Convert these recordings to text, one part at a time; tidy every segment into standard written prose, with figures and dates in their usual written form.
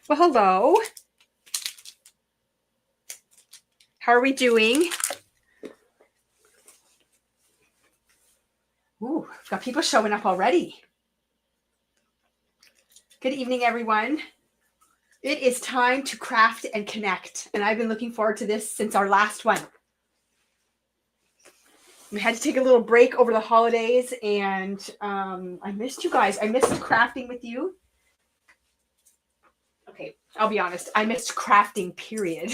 Well, hello. How are we doing? Ooh, got people showing up already. Good evening, everyone. It is time to craft and connect, and I've been looking forward to this since our last one. We had to take a little break over the holidays, and I missed you guys. I missed crafting with you. Okay, I'll be honest. I missed crafting, period.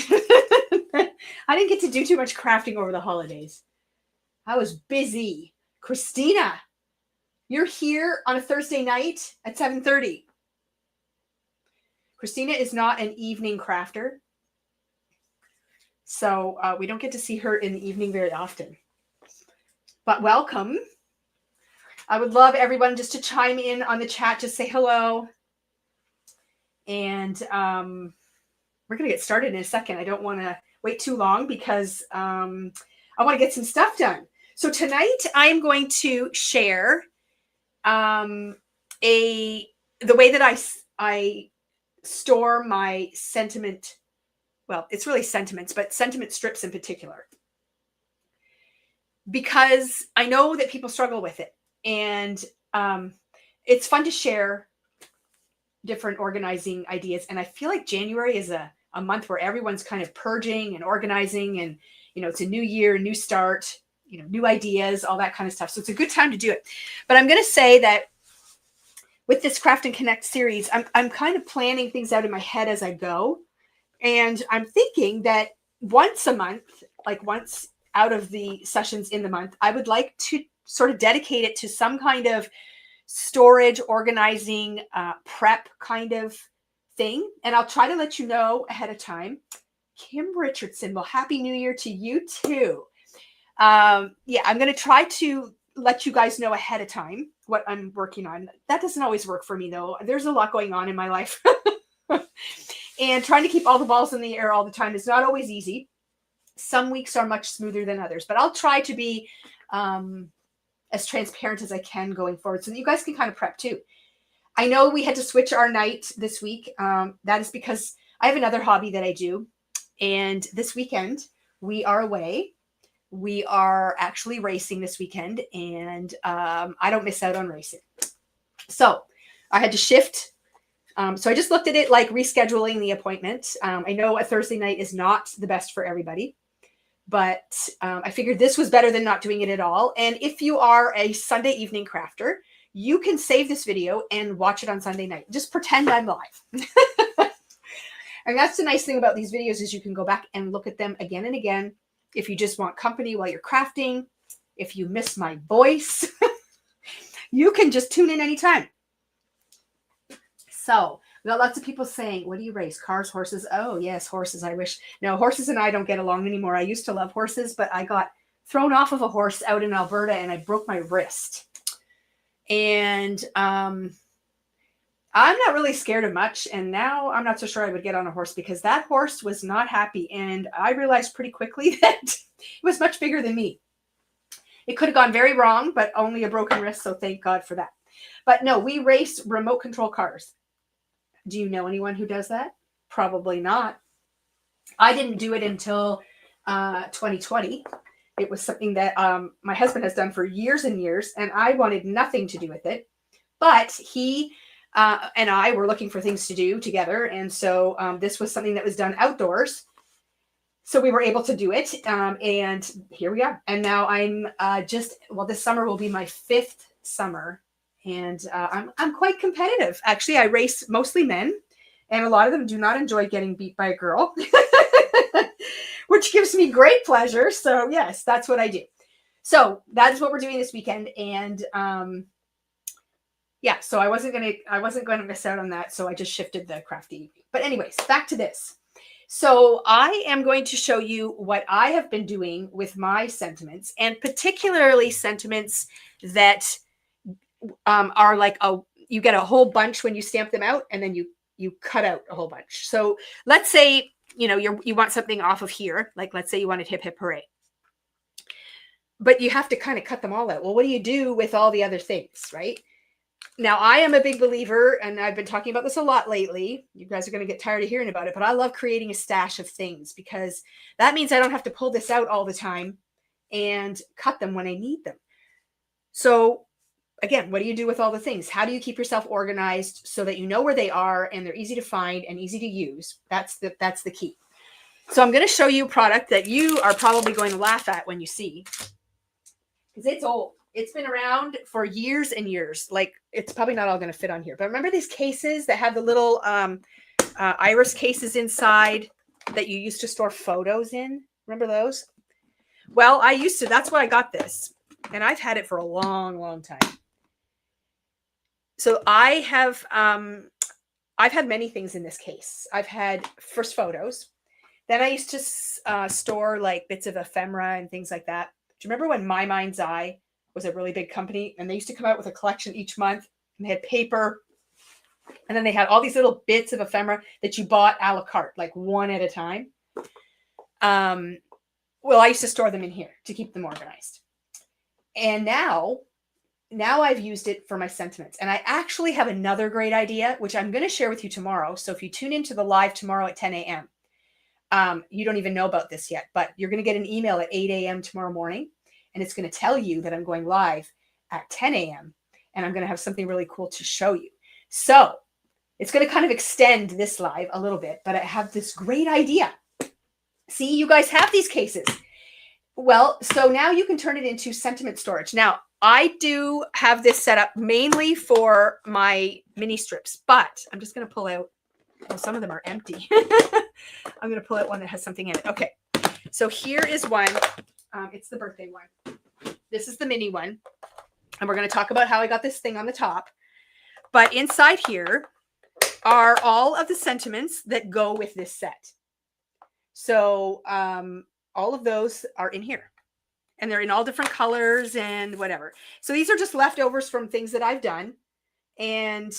I didn't get to do too much crafting over the holidays. I was busy. Christina, you're here on a Thursday night at 7:30. Christina is not an evening crafter, so we don't get to see her in the evening very often. But welcome. I would love everyone just to chime in on the chat, just say hello. And we're going to get started in a second. I don't want to wait too long because I want to get some stuff done. So tonight I'm going to share the way that I store my sentiment. Well, it's really sentiments, but sentiment strips in particular, because I know that people struggle with it, and it's fun to share different organizing ideas. And I feel like January is a month where everyone's kind of purging and organizing, and it's a new year, new start, new ideas, all that kind of stuff. So it's a good time to do it. But I'm going to say that with this Craft and Connect series, I'm kind of planning things out in my head as I go. And I'm thinking that once a month, like once out of the sessions in the month, I would like to sort of dedicate it to some kind of storage, organizing, prep kind of thing. And I'll try to let you know ahead of time. Kim Richardson, well, Happy New Year to you too. I'm going to try to let you guys know ahead of time what I'm working on. That doesn't always work for me, though. There's a lot going on in my life. And trying to keep all the balls in the air all the time is not always easy. Some weeks are much smoother than others, but I'll try to be as transparent as I can going forward so that you guys can kind of prep too. I know we had to switch our night this week. That is because I have another hobby that I do. And this weekend we are away. We are actually racing this weekend, and I don't miss out on racing. So I had to shift. So I just looked at it like rescheduling the appointment. I know a Thursday night is not the best for everybody, but I figured this was better than not doing it at all. And if you are a Sunday evening crafter, you can save this video and watch it on Sunday night. Just pretend I'm live. And that's the nice thing about these videos is you can go back and look at them again and again. If you just want company while you're crafting, if you miss my voice, you can just tune in anytime. So we got lots of people saying, what do you race? Cars, horses? Oh, yes, horses. I wish. No, horses and I don't get along anymore. I used to love horses, but I got thrown off of a horse out in Alberta and I broke my wrist. And I'm not really scared of much. And now I'm not so sure I would get on a horse because that horse was not happy. And I realized pretty quickly that it was much bigger than me. It could have gone very wrong, but only a broken wrist. So thank God for that. But no, we race remote control cars. Do you know anyone who does that? Probably not. I didn't do it until 2020. It was something that my husband has done for years and years, and I wanted nothing to do with it. But he and I were looking for things to do together, and so this was something that was done outdoors. So we were able to do it, and here we are. And now I'm this summer will be my 5th summer. And I'm quite competitive. Actually, I race mostly men, and a lot of them do not enjoy getting beat by a girl, which gives me great pleasure. So yes, that's what I do. So that's what we're doing this weekend. And so I wasn't going to miss out on that. So I just shifted the crafty evening. But anyways, back to this. So I am going to show you what I have been doing with my sentiments, and particularly sentiments that are like you get a whole bunch when you stamp them out, and then you cut out a whole bunch. So let's say you want something off of here, like let's say you wanted hip hip hooray, but you have to kind of cut them all out. Well, what do you do with all the other things, right? Now, I am a big believer, and I've been talking about this a lot lately. You guys are going to get tired of hearing about it, but I love creating a stash of things because that means I don't have to pull this out all the time and cut them when I need them. So, again, what do you do with all the things? How do you keep yourself organized so that you know where they are and they're easy to find and easy to use? That's the key. So I'm going to show you a product that you are probably going to laugh at when you see, because it's old. It's been around for years and years. Like, it's probably not all going to fit on here, but remember these cases that have the little iris cases inside that you used to store photos in? Remember those? Well, I used to. That's why I got this, and I've had it for a long, long time. So I've had many things in this case. I've had first photos. Then I used to store like bits of ephemera and things like that. Do you remember when My Mind's Eye was a really big company and they used to come out with a collection each month, and they had paper, and then they had all these little bits of ephemera that you bought a la carte, like one at a time. Well, I used to store them in here to keep them organized. And now I've used it for my sentiments. And I actually have another great idea, which I'm going to share with you tomorrow. So if you tune into the live tomorrow at 10 a.m., you don't even know about this yet, but you're going to get an email at 8 a.m. tomorrow morning, and it's going to tell you that I'm going live at 10 a.m. and I'm going to have something really cool to show you. So it's going to kind of extend this live a little bit, but I have this great idea. See, you guys have these cases. Well, so now you can turn it into sentiment storage. Now, I do have this set up mainly for my mini strips, but I'm just going to pull out, well, some of them are empty. I'm going to pull out one that has something in it. Okay, so here is one. It's the birthday one. This is the mini one. And we're going to talk about how I got this thing on the top. But inside here are all of the sentiments that go with this set. So all of those are in here. And they're in all different colors and whatever. So these are just leftovers from things that I've done. And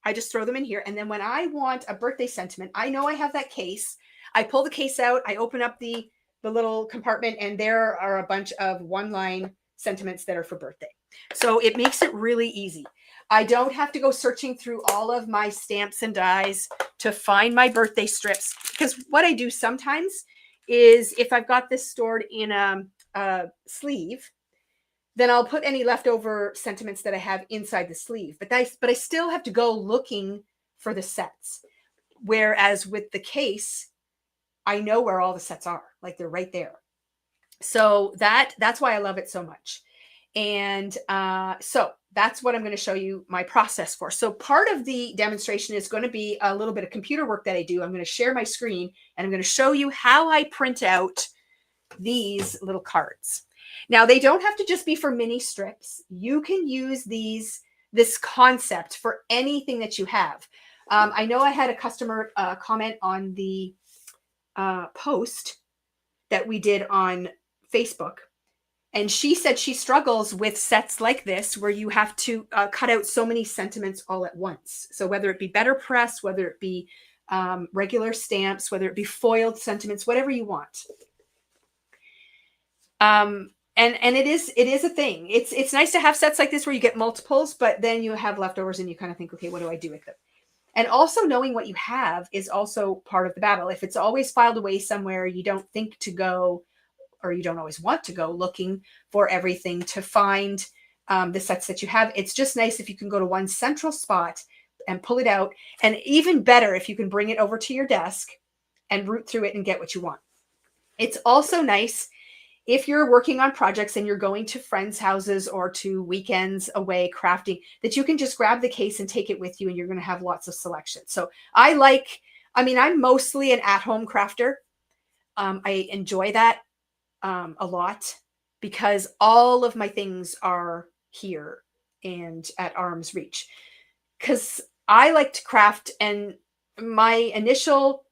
I just throw them in here. And then when I want a birthday sentiment, I know I have that case. I pull the case out. I open up the little compartment, and there are a bunch of one-line sentiments that are for birthday. So it makes it really easy. I don't have to go searching through all of my stamps and dies to find my birthday strips. Because what I do sometimes is if I've got this stored in a sleeve, then I'll put any leftover sentiments that I have inside the sleeve. But I still have to go looking for the sets. Whereas with the case, I know where all the sets are. Like, they're right there. So that's why I love it so much. And so that's what I'm going to show you my process for. So part of the demonstration is going to be a little bit of computer work that I do. I'm going to share my screen, and I'm going to show you how I print out these little cards. Now, they don't have to just be for mini strips. You can use this concept for anything that you have. I know I had a customer comment on the post that we did on Facebook, and she said she struggles with sets like this where you have to cut out so many sentiments all at once. So whether it be better press, whether it be regular stamps, whether it be foiled sentiments, whatever you want. And it is a thing. It's nice to have sets like this where you get multiples, but then you have leftovers and you kind of think, okay, what do I do with them? And also knowing what you have is also part of the battle. If it's always filed away somewhere, you don't think to go, or you don't always want to go looking for everything to find the sets that you have. It's just nice if you can go to one central spot and pull it out. And even better if you can bring it over to your desk and root through it and get what you want. It's also nice if you're working on projects and you're going to friends' houses or to weekends away crafting, that you can just grab the case and take it with you, and you're going to have lots of selection. So I'm mostly an at-home crafter. I enjoy that a lot because all of my things are here and at arm's reach. Because I like to craft, and my initial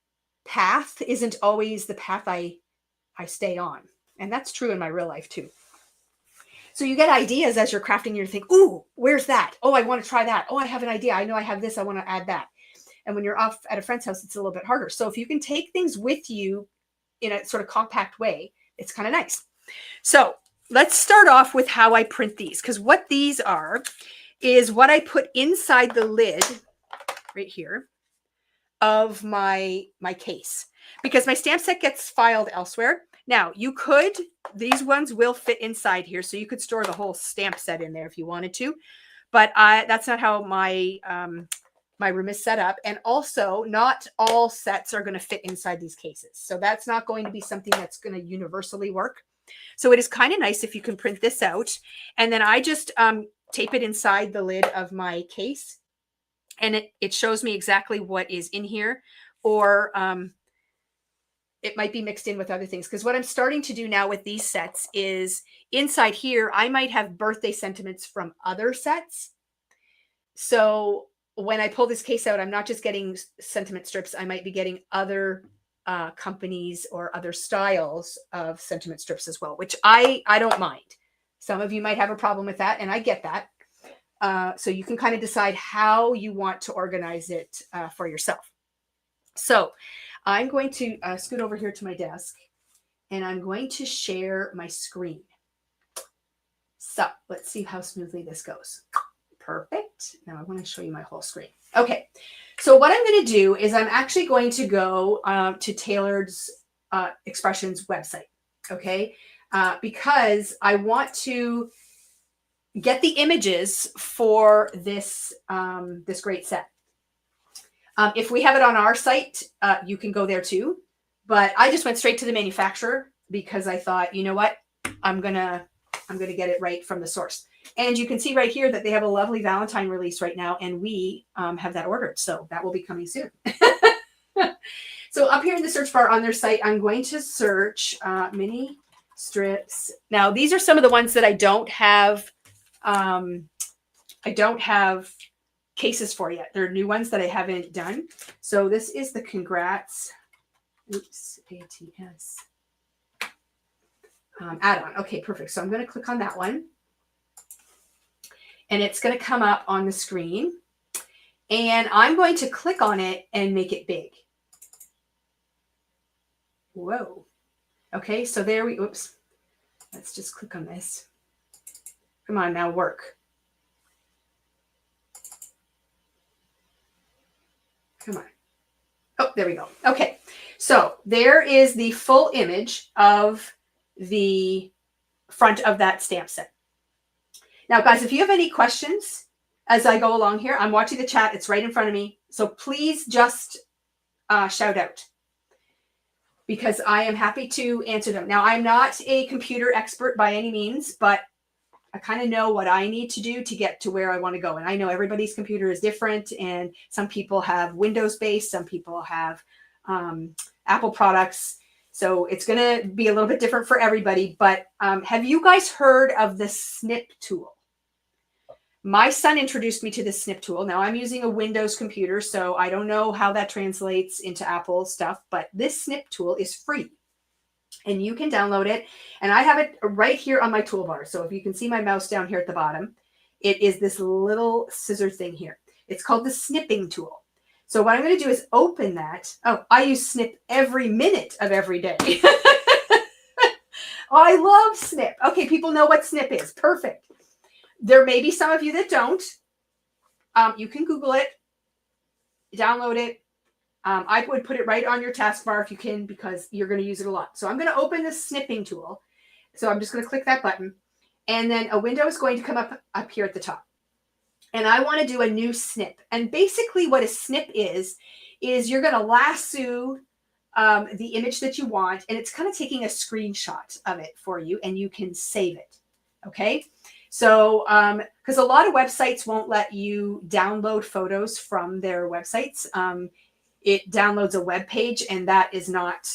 path isn't always the path I stay on. And that's true in my real life too. So you get ideas as you're crafting. You think, ooh, where's that? Oh, I want to try that. Oh, I have an idea. I know I have this. I want to add that. And when you're off at a friend's house, it's a little bit harder. So if you can take things with you in a sort of compact way, it's kind of nice. So let's start off with how I print these. Because what these are is what I put inside the lid right here of my case, because my stamp set gets filed elsewhere. Now these ones will fit inside here, so you could store the whole stamp set in there if you wanted to, but that's not how my my room is set up. And also, not all sets are going to fit inside these cases, so that's not going to be something that's going to universally work. So it is kind of nice if you can print this out, and then I just tape it inside the lid of my case, and it shows me exactly what is in here, or it might be mixed in with other things. Because what I'm starting to do now with these sets is inside here, I might have birthday sentiments from other sets. So when I pull this case out, I'm not just getting sentiment strips. I might be getting other companies or other styles of sentiment strips as well, which I don't mind. Some of you might have a problem with that, and I get that. So you can kind of decide how you want to organize it for yourself. So I'm going to scoot over here to my desk, and I'm going to share my screen. So let's see how smoothly this goes. Perfect. Now I want to show you my whole screen. Okay. So what I'm going to do is I'm actually going to go to Tailored's Expressions website. Okay. Because I want to get the images for this, this great set. If we have it on our site, you can go there too, but I just went straight to the manufacturer because I thought, you know what, I'm gonna get it right from the source. And you can see right here that they have a lovely Valentine release right now, and we have that ordered, so that will be coming soon. So up here in the search bar on their site, I'm going to search mini strips. Now these are some of the ones that I don't have. I don't have cases for yet. They're new ones that I haven't done. So this is the Congrats, oops, ATS add-on. Okay, perfect. So I'm going to click on that one, and it's going to come up on the screen, and I'm going to click on it and make it big. Whoa. Okay, so there we, oops. Let's just click on this. Come on now, work. Come on. Oh, there we go. Okay. So there is the full image of the front of that stamp set. Now, guys, if you have any questions as I go along here, I'm watching the chat. It's right in front of me. So please just shout out, because I am happy to answer them. Now, I'm not a computer expert by any means, but I kind of know what I need to do to get to where I want to go. And I know everybody's computer is different, and some people have Windows-based, some people have Apple products. So it's going to be a little bit different for everybody. But have you guys heard of the snip tool? My son introduced me to the snip tool. Now I'm using a Windows computer, so I don't know how that translates into Apple stuff, but this snip tool is free. And you can download it. And I have it right here on my toolbar. So if you can see my mouse down here at the bottom, it is this little scissor thing here. It's called the snipping tool. So what I'm going to do is open that. Oh, I use snip every minute of every day. Oh, I love snip. Okay, people know what snip is. Perfect. There may be some of you that don't. You can Google it, download it. I would put it right on your taskbar if you can, because you're going to use it a lot. So I'm going to open the snipping tool. So I'm just going to click that button, and then a window is going to come up here at the top. And I want to do a new snip. And basically what a snip is you're going to lasso the image that you want, and it's kind of taking a screenshot of it for you, and you can save it. Okay. So, because a lot of websites won't let you download photos from their websites. It downloads a web page, and that is not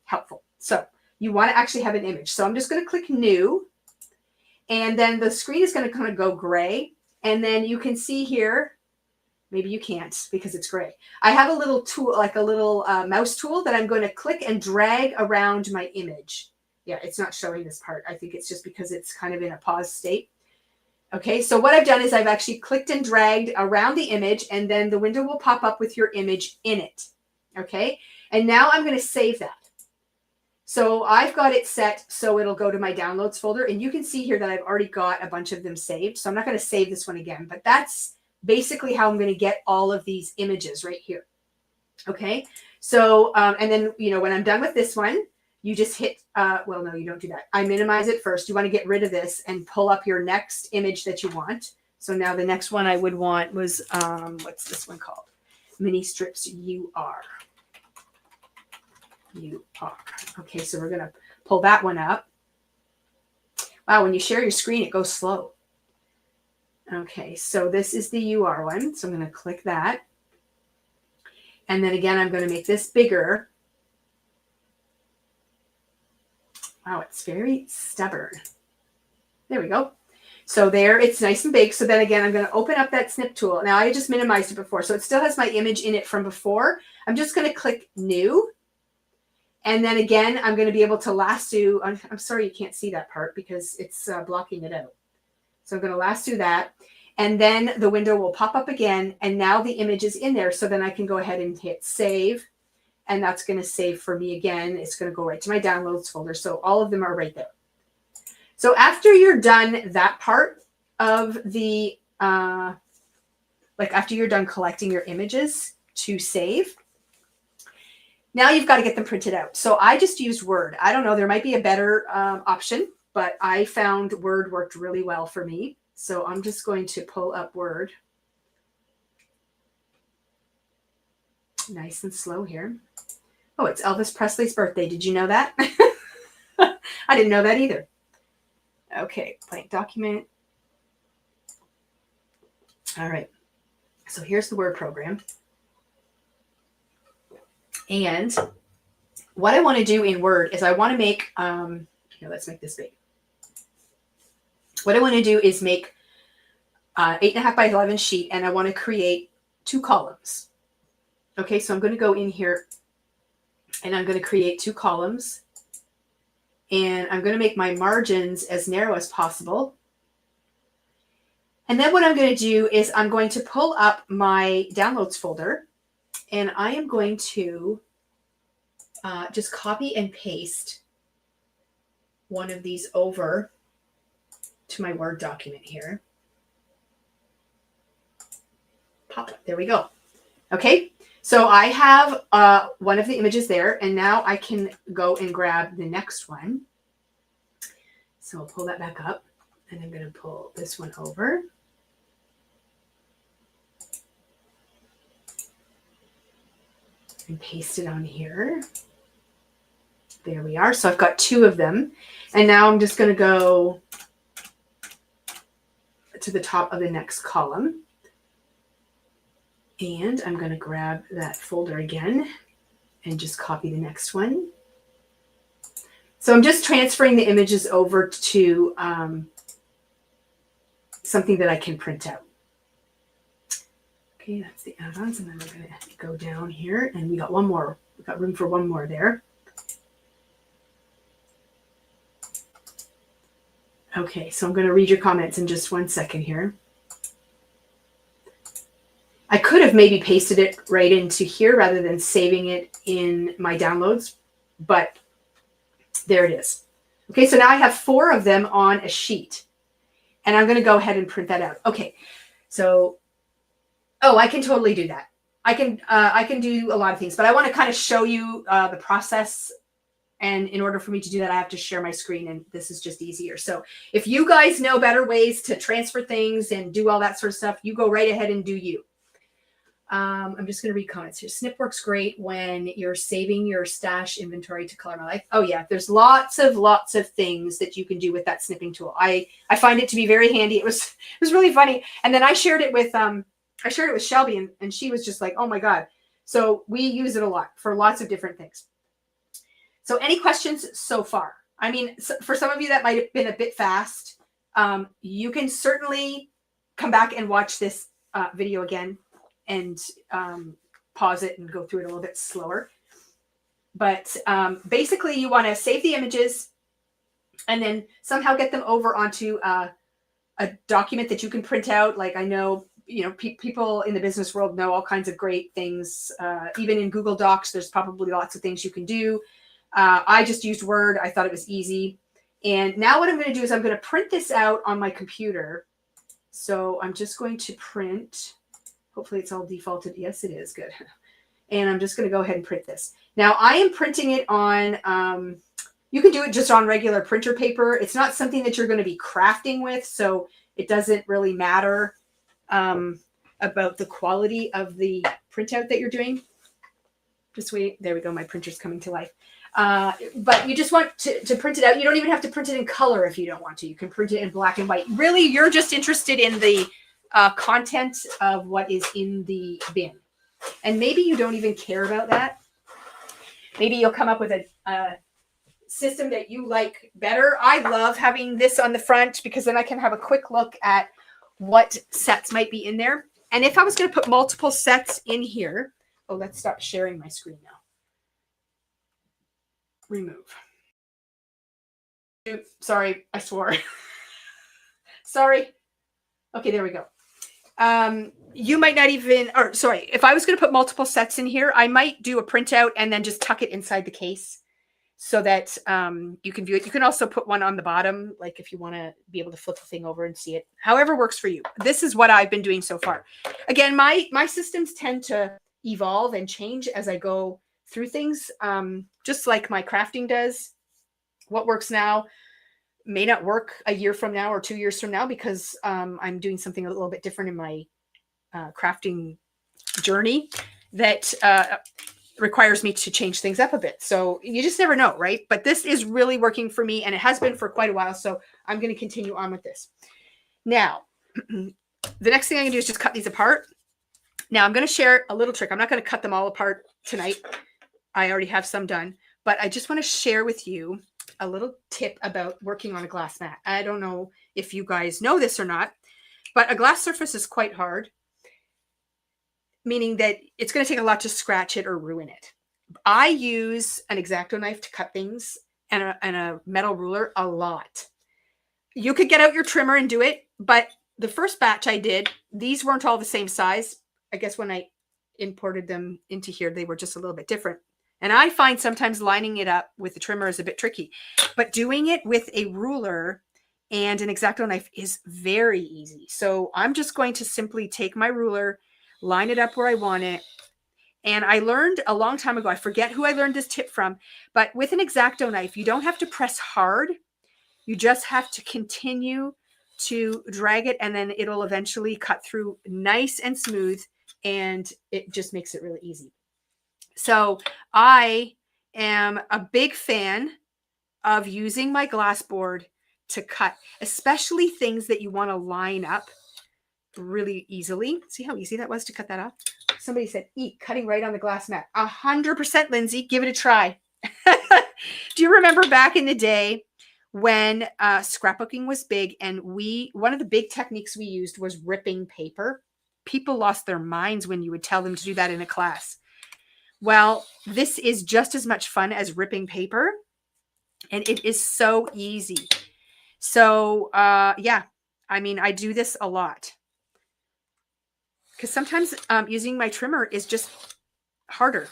helpful. So you want to actually have an image. So I'm just going to click new, and then the screen is going to kind of go gray. And then you can see here, maybe you can't because it's gray. I have a little tool, like a little mouse tool that I'm going to click and drag around my image. Yeah, it's not showing this part. I think it's just because it's kind of in a pause state. Okay, so what I've done is I've actually clicked and dragged around the image, and then the window will pop up with your image in it. Okay, and now I'm going to save that. So I've got it set so it'll go to my downloads folder. And you can see here that I've already got a bunch of them saved. So I'm not going to save this one again, but that's basically how I'm going to get all of these images right here. Okay. So, and then, when I'm done with this one, you just hit, well, no, you don't do that. I minimize it first. You want to get rid of this and pull up your next image that you want. So now the next one I would want was, what's this one called? Mini strips UR. Okay, so we're going to pull that one up. Wow, when you share your screen, it goes slow. Okay, so this is the UR one. So I'm going to click that. And then again, I'm going to make this bigger. Wow, it's very stubborn. There we go. So there, it's nice and big. So then again, I'm going to open up that snip tool. Now I just minimized it before, so it still has my image in it from before. I'm just going to click new. And then again, I'm going to be able to lasso. I'm sorry you can't see that part because it's blocking it out. So I'm going to lasso that. And then the window will pop up again. And now the image is in there. So then I can go ahead and hit save. And that's going to save for me again. It's going to go right to my downloads folder. So all of them are right there. So after you're done that part of the, after you're done collecting your images to save, now you've got to get them printed out. So I just used Word. I don't know, there might be a better option, but I found Word worked really well for me. So I'm just going to pull up Word. Nice and slow here. Oh, it's Elvis Presley's birthday. Did you know that? I didn't know that either. Okay, blank document. All right. So here's the Word program. And what I want to do in Word is I want to make, here, let's make this big. What I want to do is make 8.5 by 11 sheet, and I want to create 2 columns. Okay, so I'm going to go in here and I'm going to create 2 columns, and I'm going to make my margins as narrow as possible. And then what I'm going to do is I'm going to pull up my downloads folder, and I am going to just copy and paste one of these over to my Word document here. Pop it. There we go. Okay, so I have one of the images there, and now I can go and grab the next one. So I'll pull that back up, and I'm going to pull this one over. And paste it on here. There we are. So I've got 2 of them. And now I'm just going to go to the top of the next column. And I'm going to grab that folder again and just copy the next one. So I'm just transferring the images over to something that I can print out. Okay, that's the add-ons, and then we're going to go down here, and we got one more. We've got room for one more there. Okay, so I'm going to read your comments in just 1 second here. I could have maybe pasted it right into here rather than saving it in my downloads, but there it is. Okay, so now I have 4 of them on a sheet, and I'm going to go ahead and print that out. Okay, so oh, I can totally do that. I can do a lot of things, but I want to kind of show you the process. And in order for me to do that, I have to share my screen, and this is just easier. So if you guys know better ways to transfer things and do all that sort of stuff, you go right ahead and do you. I'm just going to read comments here. Snip works great when you're saving your stash inventory to Color My Life. Oh yeah, there's lots of things that you can do with that snipping tool. I find it to be very handy. It was really funny. And then I shared it with Shelby, and she was just like, oh my God. So we use it a lot for lots of different things. So any questions so far? I mean, for some of you that might have been a bit fast, you can certainly come back and watch this video again and pause it and go through it a little bit slower. But basically you want to save the images and then somehow get them over onto a document that you can print out. Like I know, people in the business world know all kinds of great things. Even in Google Docs, there's probably lots of things you can do. I just used Word. I thought it was easy. And now what I'm going to do is I'm going to print this out on my computer. So I'm just going to print. Hopefully it's all defaulted. Yes, it is. Good. And I'm just going to go ahead and print this. Now I am printing it on, you can do it just on regular printer paper. It's not something that you're going to be crafting with, so it doesn't really matter about the quality of the printout that you're doing. Just wait. There we go. My printer's coming to life. But you just want to print it out. You don't even have to print it in color if you don't want to. You can print it in black and white. Really, you're just interested in the content of what is in the bin. And maybe you don't even care about that. Maybe you'll come up with a system that you like better. I love having this on the front because then I can have a quick look at what sets might be in there. And if I was going to put multiple sets in here, oh, let's stop sharing my screen now. Remove. Oops, sorry, I swore. Sorry. Okay, there we go. You might not even, or sorry, if I was going to put multiple sets in here, I might do a printout and then just tuck it inside the case so that you can view it. You can also put one on the bottom, like if you want to be able to flip the thing over and see it. However works for you. This is what I've been doing so far. Again, my systems tend to evolve and change as I go through things, just like my crafting does. What works now may not work a year from now or 2 years from now because I'm doing something a little bit different in my crafting journey that requires me to change things up a bit. So you just never know, right? But this is really working for me and it has been for quite a while. So I'm going to continue on with this. Now, the next thing I'm going to do is just cut these apart. Now I'm going to share a little trick. I'm not going to cut them all apart tonight. I already have some done, but I just want to share with you a little tip about working on a glass mat. I don't know if you guys know this or not, but a glass surface is quite hard, meaning that it's going to take a lot to scratch it or ruin it. I use an X-Acto knife to cut things and a metal ruler a lot. You could get out your trimmer and do it, but the first batch I did, these weren't all the same size. I guess when I imported them into here, they were just a little bit different. And I find sometimes lining it up with the trimmer is a bit tricky, but doing it with a ruler and an X-Acto knife is very easy. So I'm just going to simply take my ruler, line it up where I want it. And I learned a long time ago, I forget who I learned this tip from, but with an X-Acto knife, you don't have to press hard. You just have to continue to drag it and then it'll eventually cut through nice and smooth and it just makes it really easy. So I am a big fan of using my glass board to cut, especially things that you want to line up really easily. See how easy that was to cut that off? Somebody said, eat, cutting right on the glass mat. 100%, Lindsay, give it a try. Do you remember back in the day when scrapbooking was big and one of the big techniques we used was ripping paper? People lost their minds when you would tell them to do that in a class. Well, this is just as much fun as ripping paper, and it is so easy. So, yeah, I mean, I do this a lot because sometimes using my trimmer is just harder.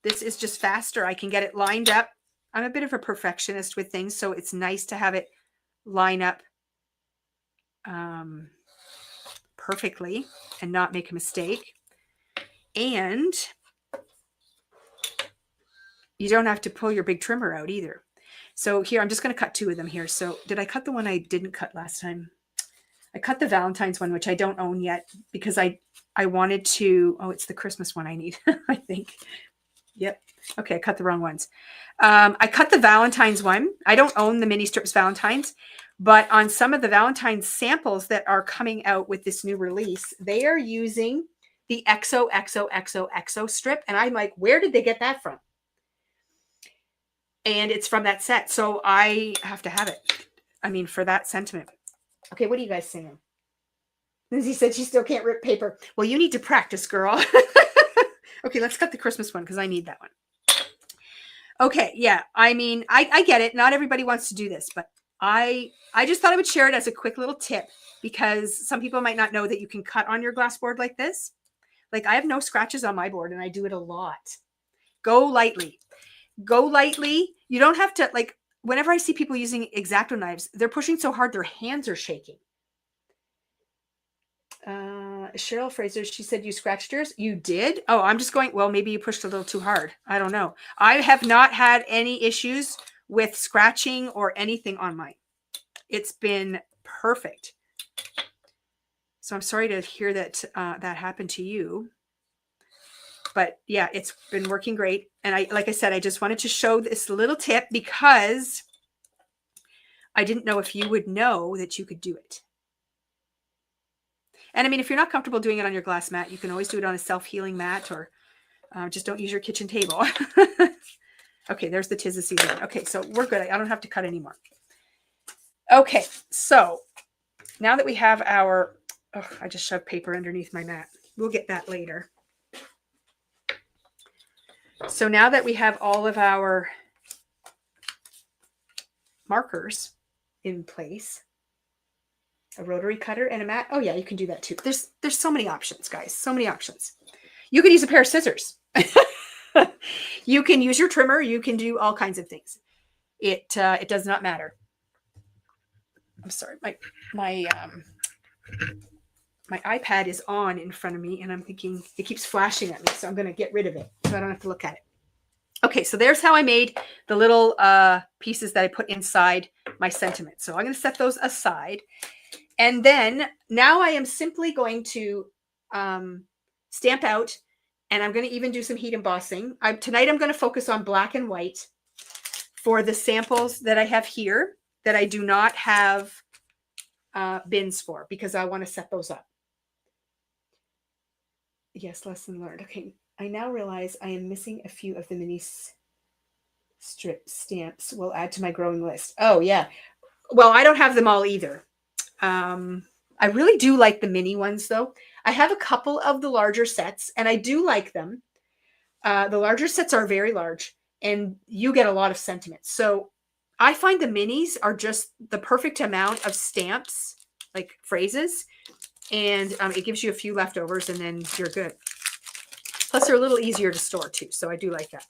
This is just faster. I can get it lined up. I'm a bit of a perfectionist with things, so it's nice to have it line up perfectly and not make a mistake. And you don't have to pull your big trimmer out either. So here, I'm just going to cut 2 of them here. So did I cut the one I didn't cut last time? I cut the Valentine's one, which I don't own yet because I wanted to, oh, it's the Christmas one I need, I think. Yep. Okay, I cut the wrong ones. I cut the Valentine's one. I don't own the mini strips Valentine's, but on some of the Valentine's samples that are coming out with this new release, they are using the XOXOXOXO strip. And I'm like, where did they get that from? And it's from that set. So I have to have it. I mean, for that sentiment. Okay, what are you guys saying? Lindsay said she still can't rip paper. Well, you need to practice, girl. Okay, let's cut the Christmas one because I need that one. Okay, yeah. I mean, I get it. Not everybody wants to do this, but I just thought I would share it as a quick little tip because some people might not know that you can cut on your glass board like this. Like I have no scratches on my board and I do it a lot. Go lightly. Go lightly. You don't have to, like, whenever I see people using X-Acto knives, they're pushing so hard their hands are shaking. Cheryl Fraser, she said you scratched yours. You did? Oh, I'm just going, well, maybe you pushed a little too hard. I don't know. I have not had any issues with scratching or anything on mine. It's been perfect. So I'm sorry to hear that that happened to you. But yeah, it's been working great. And like I said, I just wanted to show this little tip because I didn't know if you would know that you could do it. And I mean, if you're not comfortable doing it on your glass mat, you can always do it on a self-healing mat, or just don't use your kitchen table. Okay, there's the tis the season. Okay, so we're good. I don't have to cut anymore. Okay, so now that we have our, oh, I just shoved paper underneath my mat. We'll get that later. So now that we have all of our markers in place, a rotary cutter and a mat. Oh yeah, you can do that too. There's so many options, guys. So many options. You could use a pair of scissors. You can use your trimmer. You can do all kinds of things. It does not matter. I'm sorry, my iPad is on in front of me, and I'm thinking it keeps flashing at me, so I'm going to get rid of it so I don't have to look at it. Okay, so there's how I made the little pieces that I put inside my Sentiments. So I'm going to set those aside. And then now I am simply going to stamp out, and I'm going to even do some heat embossing. Tonight I'm going to focus on black and white for the samples that I have here that I do not have bins for, because I want to set those up. Yes, lesson learned. Okay, I now realize I am missing a few of the mini strip stamps. Will add to my growing list. Oh yeah. Well, I don't have them all either. I really do like the mini ones though. I have a couple of the larger sets and I do like them. The larger sets are very large and you get a lot of sentiments. So I find the minis are just the perfect amount of stamps, like phrases, and it gives you a few leftovers and then you're good. Plus they're a little easier to store too. So I do like that.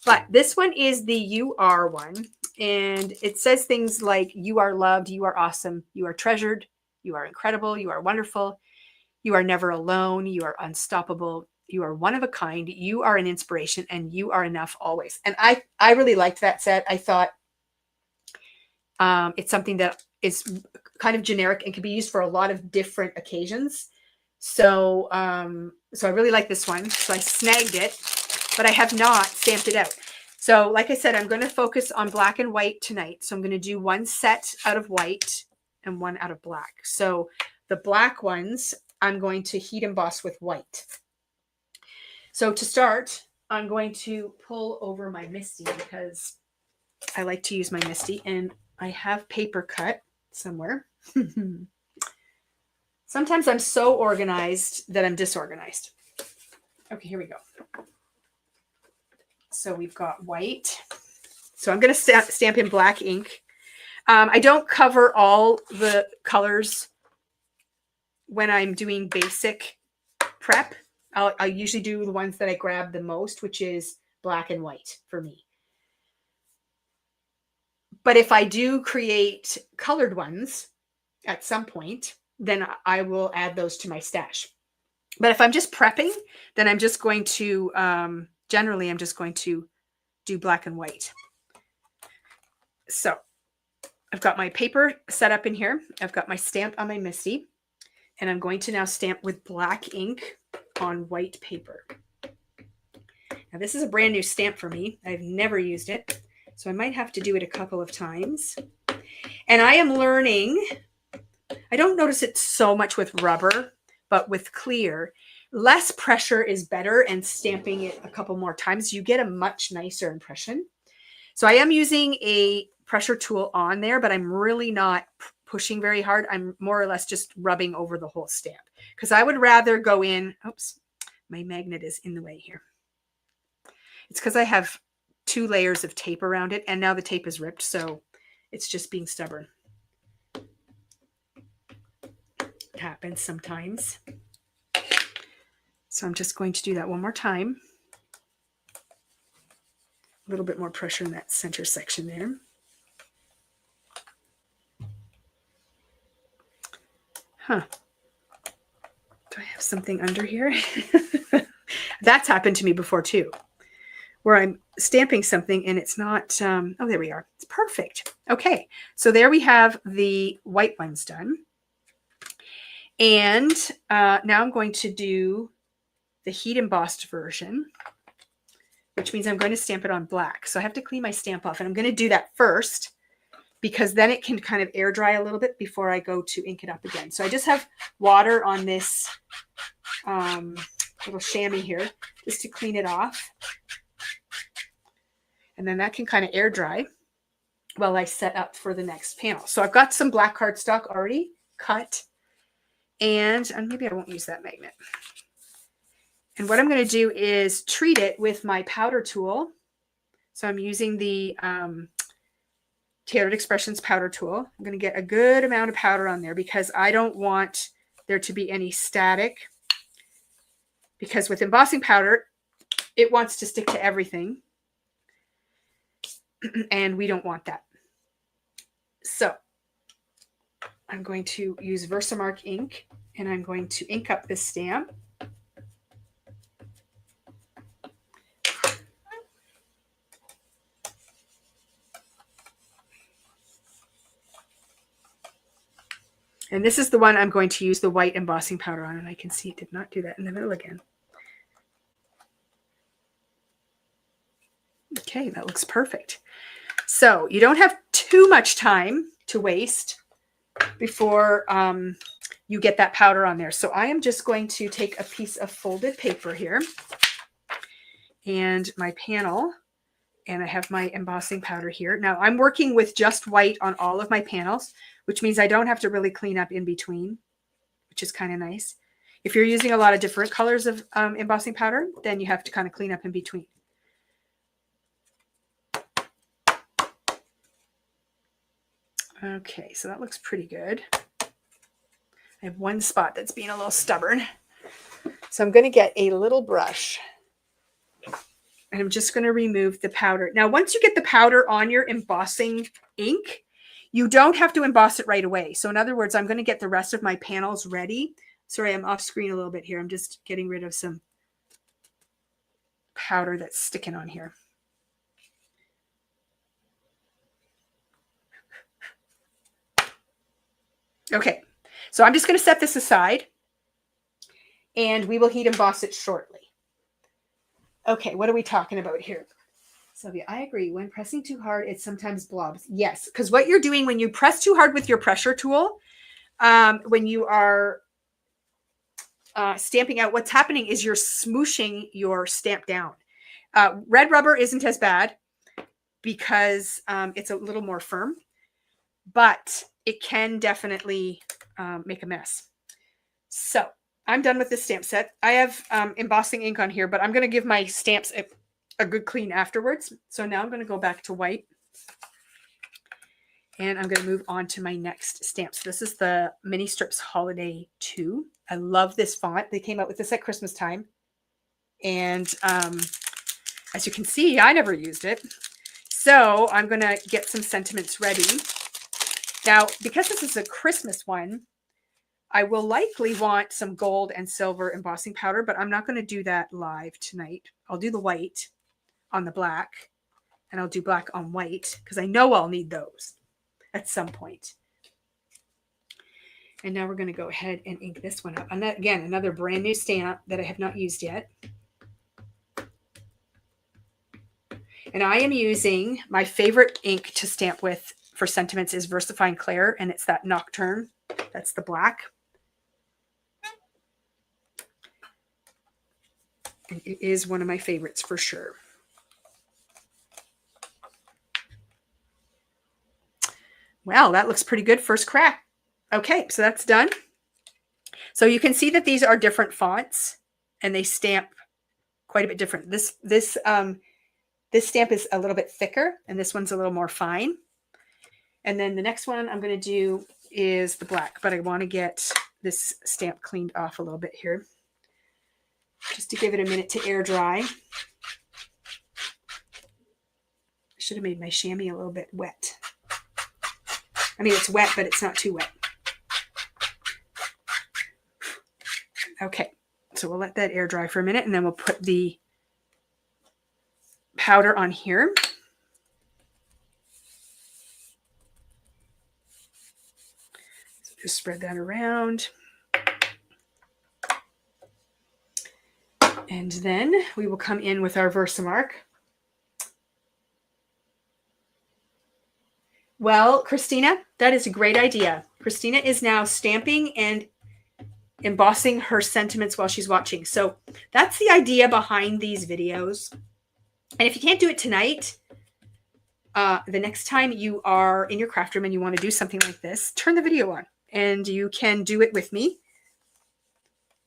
But this one is the You Are one. And it says things like, you are loved, you are awesome, you are treasured, you are incredible, you are wonderful, you are never alone, you are unstoppable, you are one of a kind, you are an inspiration, and you are enough always. And I really liked that set. I thought it's something that is kind of generic and can be used for a lot of different occasions. So, so I really like this one. So I snagged it, but I have not stamped it out. So like I said, I'm going to focus on black and white tonight. So I'm going to do one set out of white and one out of black. So the black ones, I'm going to heat emboss with white. So to start, I'm going to pull over my Misty because I like to use my Misty, and I have paper cut somewhere. Sometimes I'm so organized that I'm disorganized. Okay, here we go. So we've got white. So I'm going to stamp in black ink. I don't cover all the colors when I'm doing basic prep. I'll usually do the ones that I grab the most, which is black and white for me. But if I do create colored ones at some point, then I will add those to my stash. But if I'm just prepping, then I'm just going to, generally, I'm just going to do black and white. So I've got my paper set up in here. I've got my stamp on my Misty, and I'm going to now stamp with black ink on white paper. Now this is a brand new stamp for me. I've never used it, so I might have to do it a couple of times. And I am learning, I don't notice it so much with rubber, but with clear, less pressure is better, and stamping it a couple more times, you get a much nicer impression. So I am using a pressure tool on there, but I'm really not pushing very hard. I'm more or less just rubbing over the whole stamp because I would rather go in. Oops, my magnet is in the way here. It's because I have 2 layers of tape around it, and now the tape is ripped, so it's just being stubborn. It happens sometimes. So I'm just going to do that one more time. little bit more pressure in that center section there. Huh. Do I have something under here? That's happened to me before too, where I'm stamping something and it's not, oh, there we are. It's perfect. Okay, so there we have the white ones done. And now I'm going to do the heat embossed version, which means I'm going to stamp it on black. So I have to clean my stamp off, and I'm going to do that first because then it can kind of air dry a little bit before I go to ink it up again. So I just have water on this little chamois here just to clean it off. And then that can kind of air dry while I set up for the next panel. So I've got some black cardstock already cut, and maybe I won't use that magnet. And what I'm going to do is treat it with my powder tool. So I'm using the Tailored Expressions powder tool. I'm going to get a good amount of powder on there because I don't want there to be any static. Because with embossing powder, it wants to stick to everything. And we don't want that. So I'm going to use Versamark ink, and I'm going to ink up this stamp. And this is the one I'm going to use the white embossing powder on, and I can see it did not do that in the middle again. Okay, that looks perfect. So you don't have too much time to waste before you get that powder on there. So I am just going to take a piece of folded paper here and my panel, and I have my embossing powder here. Now I'm working with just white on all of my panels, which means I don't have to really clean up in between, which is kind of nice. If you're using a lot of different colors of embossing powder, then you have to kind of clean up in between. Okay, so that looks pretty good. I have one spot that's being a little stubborn. So I'm going to get a little brush, and I'm just going to remove the powder. Now, once you get the powder on your embossing ink, you don't have to emboss it right away. So in other words, I'm going to get the rest of my panels ready. Sorry, I'm off screen a little bit here. I'm just getting rid of some powder that's sticking on here. Okay, so I'm just going to set this aside, and we will heat emboss it shortly. Okay, what are we talking about here? Sylvia, I agree. When pressing too hard, it sometimes blobs. Yes, because what you're doing when you press too hard with your pressure tool, when you are stamping out, what's happening is you're smooshing your stamp down. Red rubber isn't as bad because it's a little more firm, but it can definitely make a mess. So I'm done with this stamp set. I have embossing ink on here, but I'm going to give my stamps a good clean afterwards. So now I'm going to go back to white, and I'm going to move on to my next stamp. So this is the Mini Strips Holiday 2. I love this font. They came out with this at Christmas time. And as you can see, I never used it. So I'm going to get some Sentiments ready. Now, because this is a Christmas one, I will likely want some gold and silver embossing powder, but I'm not going to do that live tonight. I'll do the white on the black, and I'll do black on white because I know I'll need those at some point. And now we're going to go ahead and ink this one up. And that, again, another brand new stamp that I have not used yet. And I am using my favorite ink to stamp with for Sentiments is VersaFine Clair, and it's that Nocturne. That's the black. And it is one of my favorites for sure. Well, that looks pretty good first crack. Okay, so that's done. So you can see that these are different fonts, and they stamp quite a bit different. This stamp is a little bit thicker, and this one's a little more fine. And then the next one I'm going to do is the black, but I want to get this stamp cleaned off a little bit here, just to give it a minute to air dry. should have made my chamois a little bit wet. I mean, it's wet, but it's not too wet. Okay, so we'll let that air dry for a minute, and then we'll put the powder on here. So just spread that around. And then we will come in with our Versamark. Well, Christina, that is a great idea. Christina is now stamping and embossing her sentiments while she's watching. So that's the idea behind these videos. And if you can't do it tonight, the next time you are in your craft room and you want to do something like this, turn the video on and you can do it with me.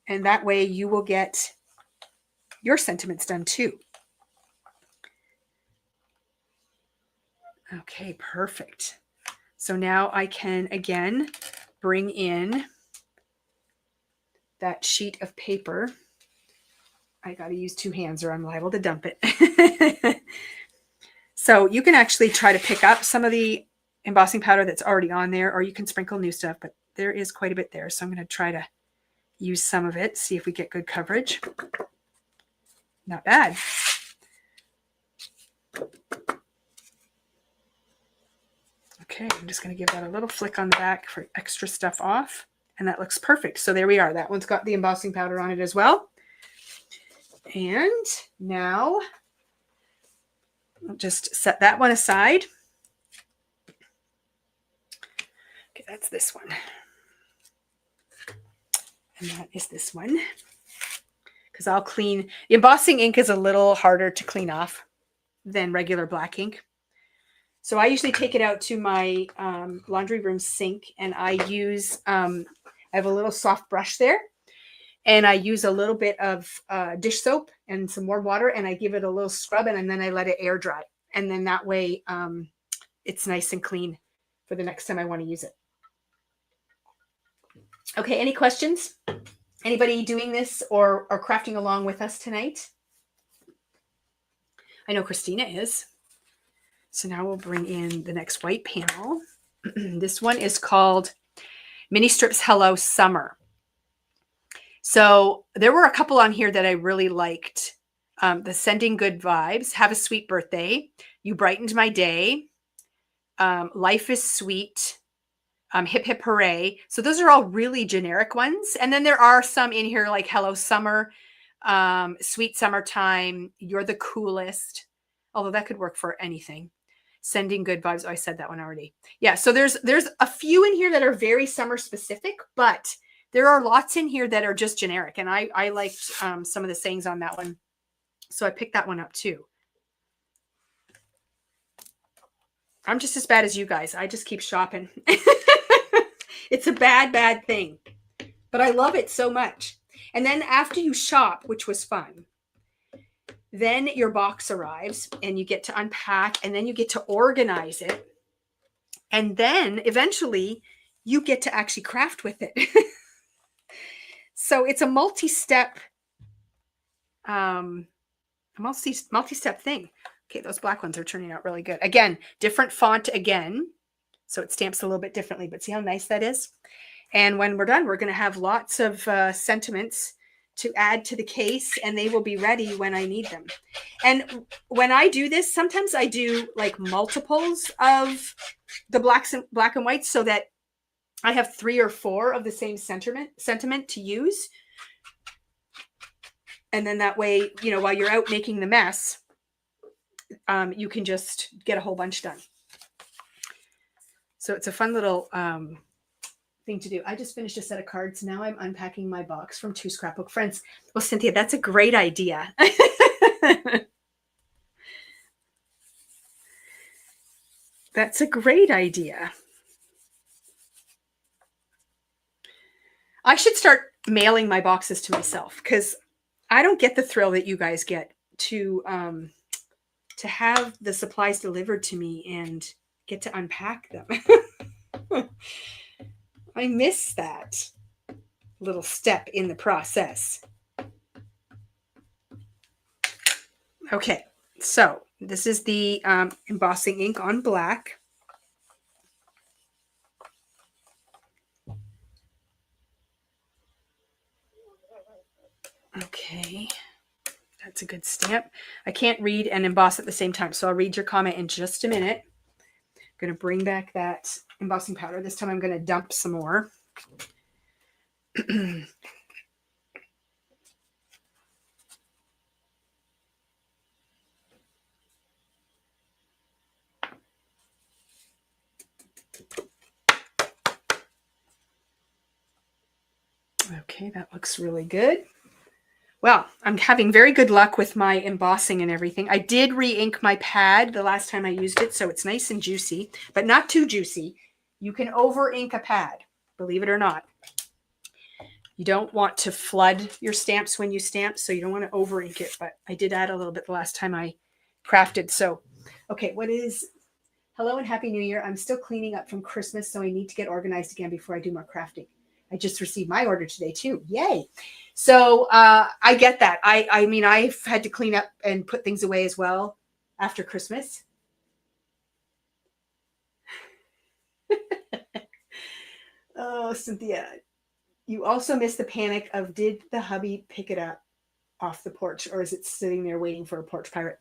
And that way you will get your sentiments done too. Okay, perfect. So now I can again bring in that sheet of paper. I got to use 2 hands or I'm liable to dump it. So you can actually try to pick up some of the embossing powder that's already on there, or you can sprinkle new stuff, but there is quite a bit there. So I'm going to try to use some of it, see if we get good coverage. Not bad. Okay, I'm just going to give that a little flick on the back for extra stuff off. And that looks perfect. So there we are. That one's got the embossing powder on it as well. And now I'll just set that one aside. Okay, that's this one. And that is this one. Because I'll clean. The embossing ink is a little harder to clean off than regular black ink. So I usually take it out to my laundry room sink, and I use, I have a little soft brush there, and I use a little bit of dish soap and some warm water, and I give it a little scrub, and then I let it air dry. And then that way it's nice and clean for the next time I want to use it. Okay, any questions? Anybody doing this or crafting along with us tonight? I know Christina is. So now we'll bring in the next white panel. This one is called Mini Strips Hello Summer. So there were a couple on here that I really liked. The Sending Good Vibes, Have a Sweet Birthday, You Brightened My Day, Life is Sweet, Hip Hip Hooray. So those are all really generic ones. And then there are some in here like Hello Summer, Sweet Summertime, You're the Coolest, although that could work for anything. Sending Good Vibes. Oh, I said that one already. Yeah, so there's a few in here that are very summer specific, but there are lots in here that are just generic. And I liked some of the sayings on that one. So I picked that one up too. I'm just as bad as you guys. I just keep shopping. It's a bad thing, but I love it so much. And then after you shop, which was fun, then your box arrives and you get to unpack and then you get to organize it. And then eventually you get to actually craft with it. So it's a multi-step, multi-step thing. Okay, those black ones are turning out really good. Again, different font again. So it stamps a little bit differently, but see how nice that is? And when we're done, we're going to have lots of sentiments to add to the case, and they will be ready when I need them. And when I do this, sometimes I do like multiples of the black and whites so that I have 3 or 4 of the same sentiment to use. And then that way, you know, while you're out making the mess, you can just get a whole bunch done. So it's a fun little thing to do. I just finished a set of cards. Now I'm unpacking my box from 2 Scrapbook Friends. Well, Cynthia, that's a great idea. That's a great idea. I should start mailing my boxes to myself because I don't get the thrill that you guys get to have the supplies delivered to me and get to unpack them. I miss that little step in the process. Okay, so This is the embossing ink on black. Okay, that's a good stamp. I can't read and emboss at the same time, so I'll read your comment in just a minute. I'm going to bring back that embossing powder. This time I'm going to dump some more. Okay, that looks really good. Well, I'm having very good luck with my embossing and everything. I did re-ink my pad the last time I used it, so it's nice and juicy, but not too juicy. You can over-ink a pad, believe it or not. You don't want to flood your stamps when you stamp, so you don't want to over-ink it, but I did add a little bit the last time I crafted. So, okay, what is... Hello and Happy New Year. I'm still cleaning up from Christmas, so I need to get organized again before I do more crafting. I just received my order today too. Yay. So I get that. I mean, I've had to clean up and put things away as well after Christmas. Oh, Cynthia. You also missed the panic of, did the hubby pick it up off the porch, or is it sitting there waiting for a porch pirate?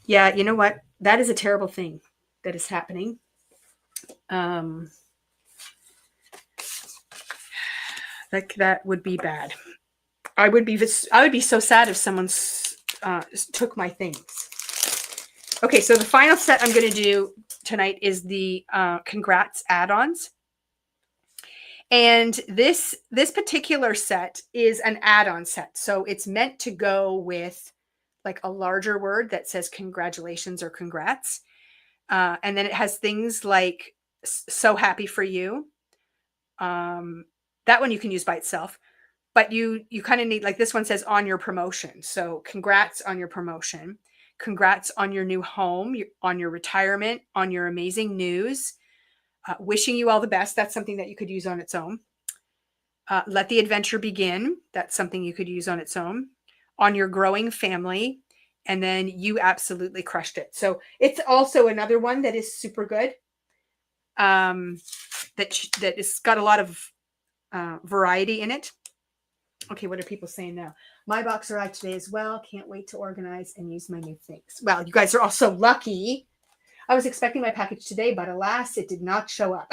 Yeah, you know what? That is a terrible thing that is happening. That would be bad. I would be so sad if someone took my things. Okay, so the final set I'm going to do tonight is the congrats add-ons. And this particular set is an add-on set. So it's meant to go with like a larger word that says congratulations or congrats. And then it has things like so happy for you. That one you can use by itself. But you kind of need, like this one says on your promotion. So congrats on your promotion. Congrats on your new home, on your retirement, on your amazing news. Wishing you all the best. That's something that you could use on its own. Let the adventure begin. That's something you could use on its own. On your growing family. And then you absolutely crushed it. So it's also another one that is super good. That is got a lot of variety in it. Okay, what are people saying now? My box arrived today as well. Can't wait to organize and use my new things. Well, you guys are all so lucky. I was expecting my package today, but alas, it did not show up.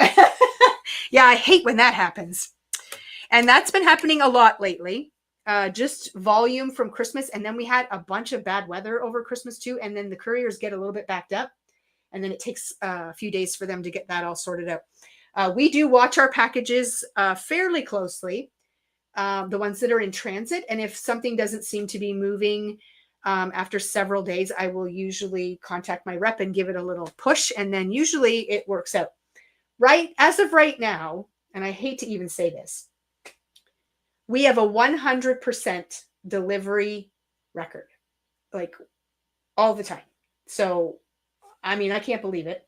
Yeah, I hate when that happens. And that's been happening a lot lately. Just volume from Christmas. And then we had a bunch of bad weather over Christmas too. And then the couriers get a little bit backed up. And then it takes a few days for them to get that all sorted out. We do watch our packages fairly closely. The ones that are in transit. And if something doesn't seem to be moving after several days, I will usually contact my rep and give it a little push. And then usually it works out. Right? As of right now, and I hate to even say this, we have a 100% delivery record, like all the time. So, I mean, I can't believe it.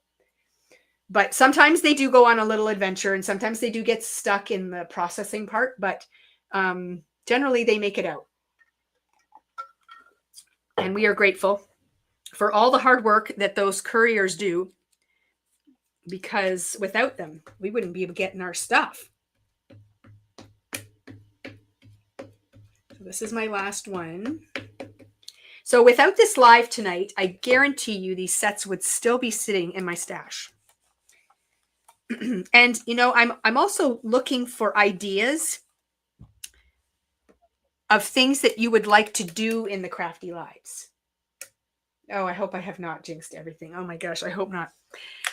But sometimes they do go on a little adventure and sometimes they do get stuck in the processing part. But generally they make it out. And we are grateful for all the hard work that those couriers do, because without them, we wouldn't be getting our stuff. So this is my last one. So without this live tonight, I guarantee you these sets would still be sitting in my stash. And, you know, I'm also looking for ideas of things that you would like to do in the Crafty Lives. Oh, I hope I have not jinxed everything. Oh my gosh, I hope not.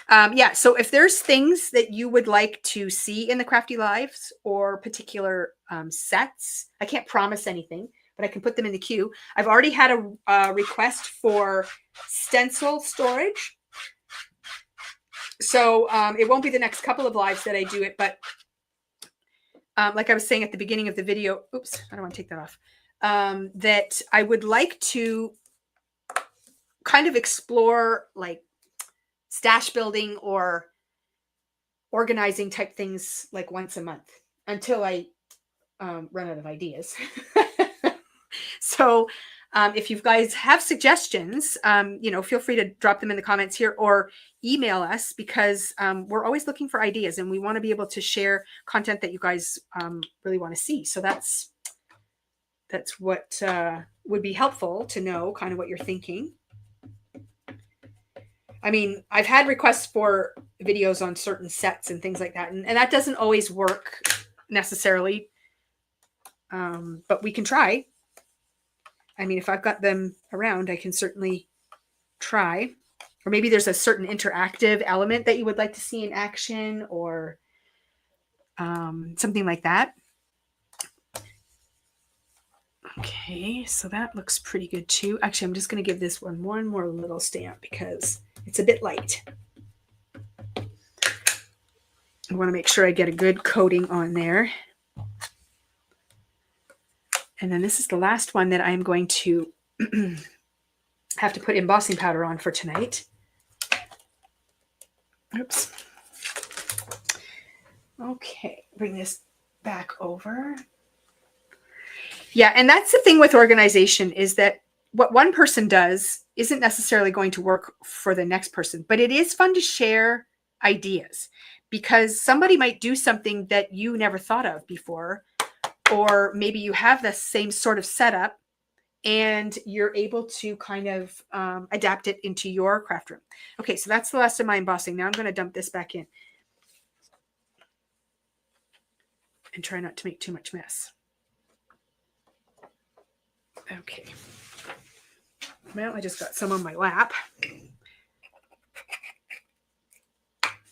Yeah, so if there's things that you would like to see in the Crafty Lives or particular sets, I can't promise anything, but I can put them in the queue. I've already had a request for stencil storage. So it won't be the next couple of lives that I do it, but like I was saying at the beginning of the video, oops, I don't want to take that off, that I would like to kind of explore like stash building or organizing type things like once a month until I run out of ideas. So If you guys have suggestions, feel free to drop them in the comments here or email us, because we're always looking for ideas and we want to be able to share content that you guys really want to see. So that's what would be helpful to know, kind of what you're thinking. I mean, I've had requests for videos on certain sets and things like that, and that doesn't always work necessarily, but we can try. I mean, if I've got them around, I can certainly try. Or maybe there's a certain interactive element that you would like to see in action, or something like that. Okay, so that looks pretty good too. Actually, I'm just going to give this one more little stamp because it's a bit light. I want to make sure I get a good coating on there. And then this is the last one that I'm going to have to put embossing powder on for tonight. Oops. Okay, bring this back over. Yeah, and that's the thing with organization, is that what one person does isn't necessarily going to work for the next person, but it is fun to share ideas, because somebody might do something that you never thought of before, or maybe you have the same sort of setup and you're able to kind of adapt it into your craft room. Okay, so that's the last of my embossing. Now I'm going to dump this back in and try not to make too much mess. Okay. Well, I just got some on my lap.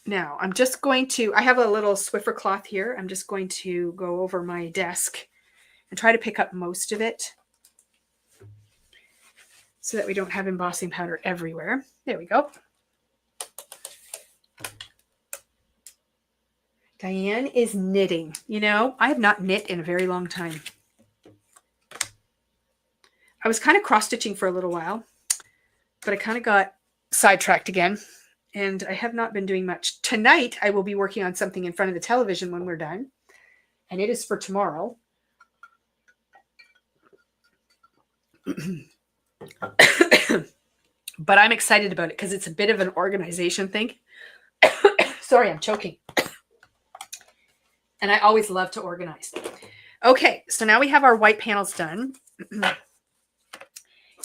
Now I'm just going to, I have a little Swiffer cloth here. I'm just going to go over my desk and try to pick up most of it so that we don't have embossing powder everywhere. There we go. Diane is knitting. You know, I have not knit in a very long time. I was kind of cross-stitching for a little while, but I kind of got sidetracked again, and I have not been doing much. Tonight, I will be working on something in front of the television when we're done, and it is for tomorrow. But I'm excited about it because it's a bit of an organization thing. Sorry, I'm choking. And I always love to organize. Okay, so now we have our white panels done.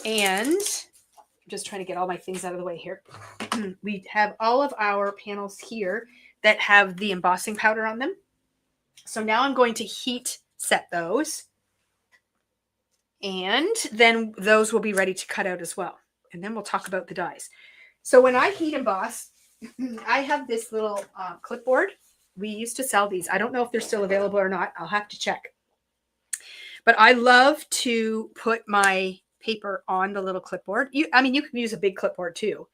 And I'm just trying to get all my things out of the way here. We have all of our panels here that have the embossing powder on them. So now I'm going to heat set those. And then those will be ready to cut out as well. And then we'll talk about the dies. So when I heat emboss, I have this little clipboard. We used to sell these. I don't know if they're still available or not. I'll have to check. But I love to put my paper on the little clipboard. You can use a big clipboard too.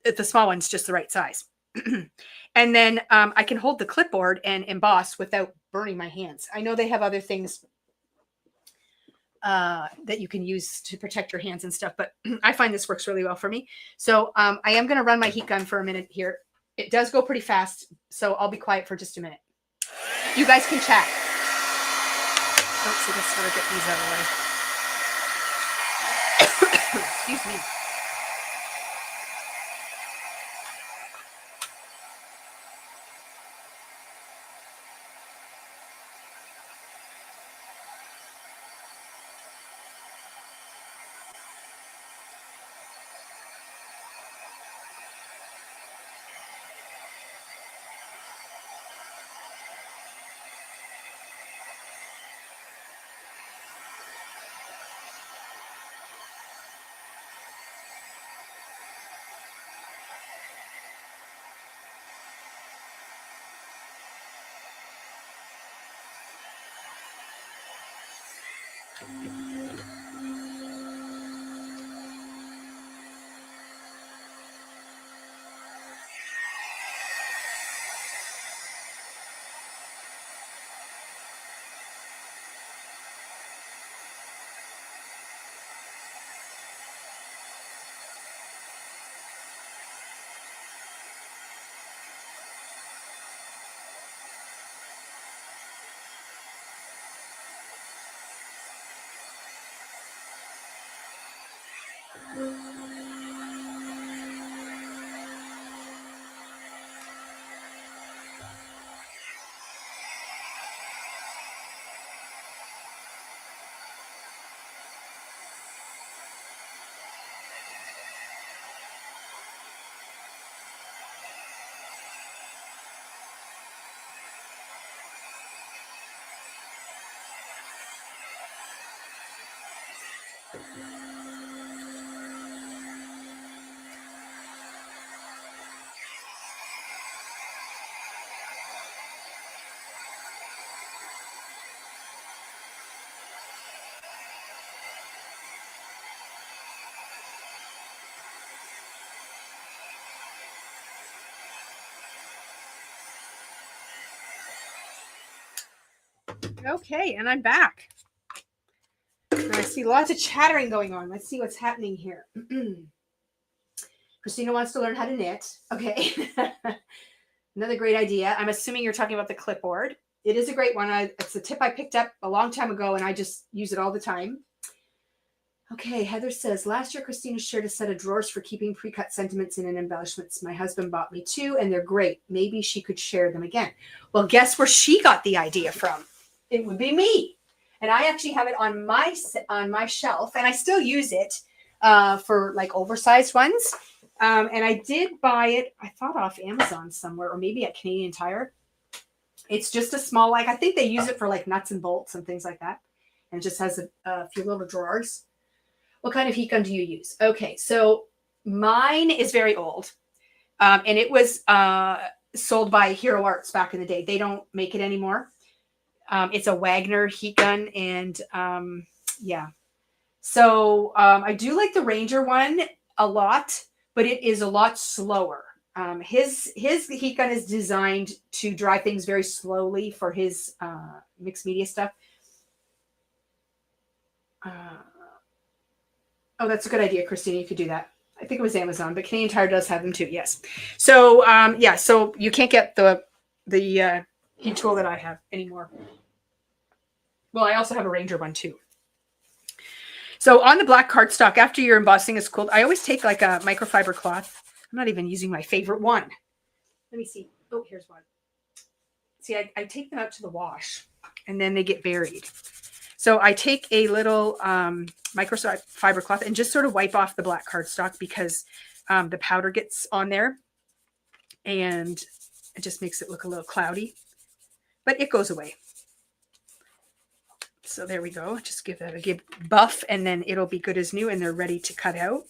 The small one's just the right size. And then I can hold the clipboard and emboss without burning my hands. I know they have other things that you can use to protect your hands and stuff, but I find this works really well for me. So I am going to run my heat gun for a minute here. It does go pretty fast, so I'll be quiet for just a minute. You guys can chat. Oops, I just gotta get these out of the way. Excuse me. Okay, and I'm back. And I see lots of chattering going on. Let's see what's happening here. Christina wants to learn how to knit. Okay. Another great idea. I'm assuming you're talking about the clipboard. It is a great one. It's a tip I picked up a long time ago, and I just use it all the time. Okay, Heather says, last year Christina shared a set of drawers for keeping pre-cut sentiments in and embellishments. My husband bought me 2, and they're great. Maybe she could share them again. Well, guess where she got the idea from? It would be me. And I actually have it on my shelf, and I still use it for like oversized ones. And I did buy it, I thought off Amazon somewhere, or maybe at Canadian Tire. It's just a small, like I think they use it for like nuts and bolts and things like that. And it just has a few little drawers. What kind of heat gun do you use? Okay, so mine is very old. And it was sold by Hero Arts back in the day. They don't make it anymore. It's a Wagner heat gun. And yeah. So I do like the Ranger one a lot, but it is a lot slower. His heat gun is designed to dry things very slowly for his mixed media stuff. Oh, that's a good idea, Christina. You could do that. I think it was Amazon, but Canadian Tire does have them too. Yes. So yeah, so you can't get the heat tool that I have anymore. Well, I also have a Ranger one too. So on the black cardstock, after your embossing is cooled, I always take like a microfiber cloth. I'm not even using my favorite one. Let me see. Oh, here's one. See, I take them out to the wash, and then they get buried. So I take a little microfiber cloth and just sort of wipe off the black cardstock because the powder gets on there, and it just makes it look a little cloudy. But it goes away. So there we go. Just give that a good buff, and then it'll be good as new, and they're ready to cut out.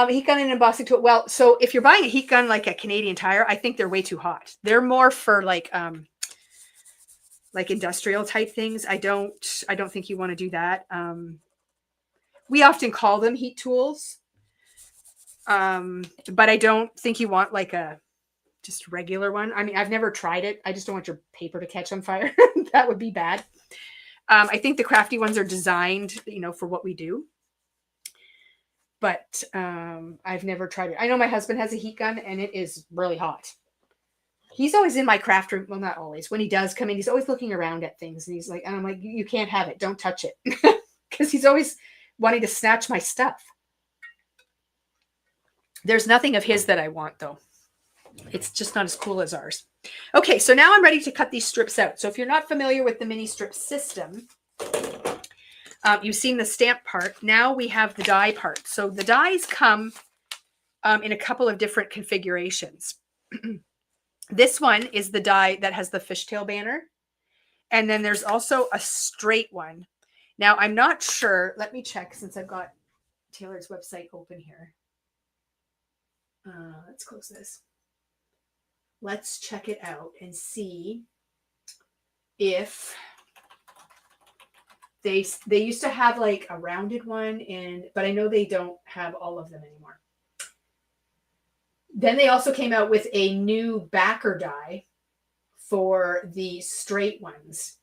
Heat gun and embossing tool. Well, so if you're buying a heat gun like a Canadian Tire, I think they're way too hot. They're more for like industrial type things. I don't think you want to do that. We often call them heat tools. But I don't think you want like a just regular one. I mean, I've never tried it. I just don't want your paper to catch on fire. That would be bad. I think the crafty ones are designed, for what we do. But I've never tried it. I know my husband has a heat gun, and it is really hot. He's always in my craft room. Well, not always. When he does come in, he's always looking around at things. And he's like, and I'm like, you can't have it. Don't touch it. Because he's always wanting to snatch my stuff. There's nothing of his that I want, though. It's just not as cool as ours. Okay, so now I'm ready to cut these strips out. So if you're not familiar with the mini strip system, you've seen the stamp part. Now we have the die part. So the dies come in a couple of different configurations. This one is the die that has the fishtail banner. And then there's also a straight one. Now, I'm not sure. Let me check since I've got Taylor's website open here. Let's close this. Let's check it out and see if they used to have like a rounded one, but I know they don't have all of them anymore. Then they also came out with a new backer die for the straight ones.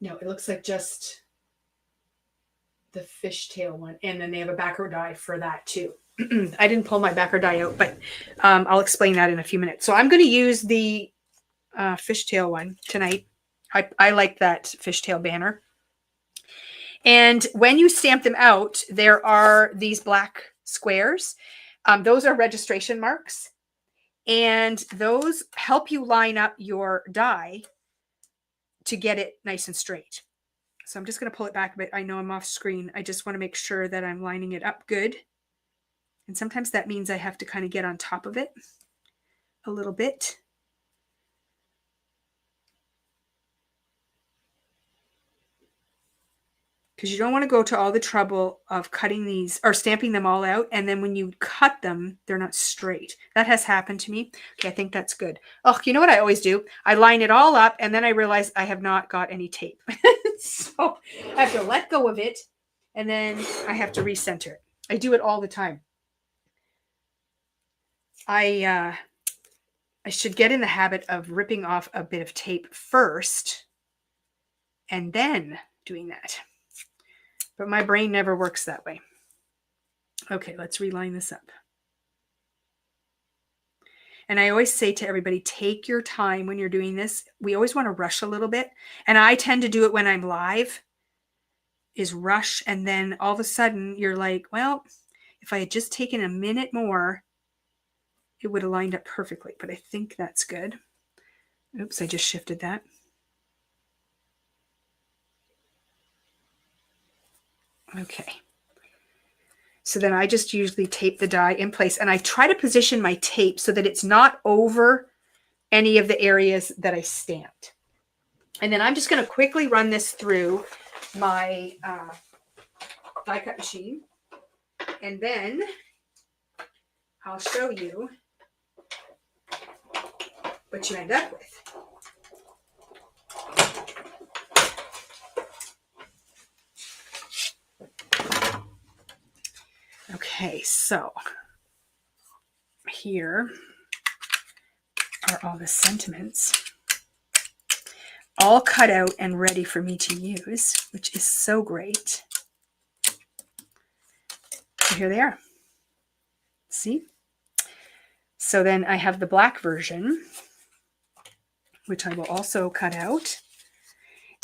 No, it looks like just the fishtail one. And then they have a backer die for that too. I didn't pull my backer die out, but I'll explain that in a few minutes. So I'm going to use the fishtail one tonight. I like that fishtail banner. And when you stamp them out, there are these black squares. Those are registration marks. And those help you line up your die to get it nice and straight. So I'm just going to pull it back a bit. I know I'm off screen. I just want to make sure that I'm lining it up good. And sometimes that means I have to kind of get on top of it a little bit. Because you don't want to go to all the trouble of cutting these or stamping them all out. And then when you cut them, they're not straight. That has happened to me. Okay, I think that's good. Oh, you know what I always do? I line it all up and then I realize I have not got any tape. So I have to let go of it and then I have to recenter it. I do it all the time. I should get in the habit of ripping off a bit of tape first and then doing that. But my brain never works that way. Okay, let's reline this up. And I always say to everybody, take your time when you're doing this. We always want to rush a little bit. And I tend to do it when I'm live, is rush. And then all of a sudden you're like, well, if I had just taken a minute more, it would have lined up perfectly. But I think that's good. Oops, I just shifted that. Okay. So then I just usually tape the die in place and I try to position my tape so that it's not over any of the areas that I stamped. And then I'm just going to quickly run this through my die cut machine. And then I'll show you what you end up with. Okay, so here are all the sentiments, all cut out and ready for me to use, which is so great. So here they are. See? So then I have the black version, which I will also cut out.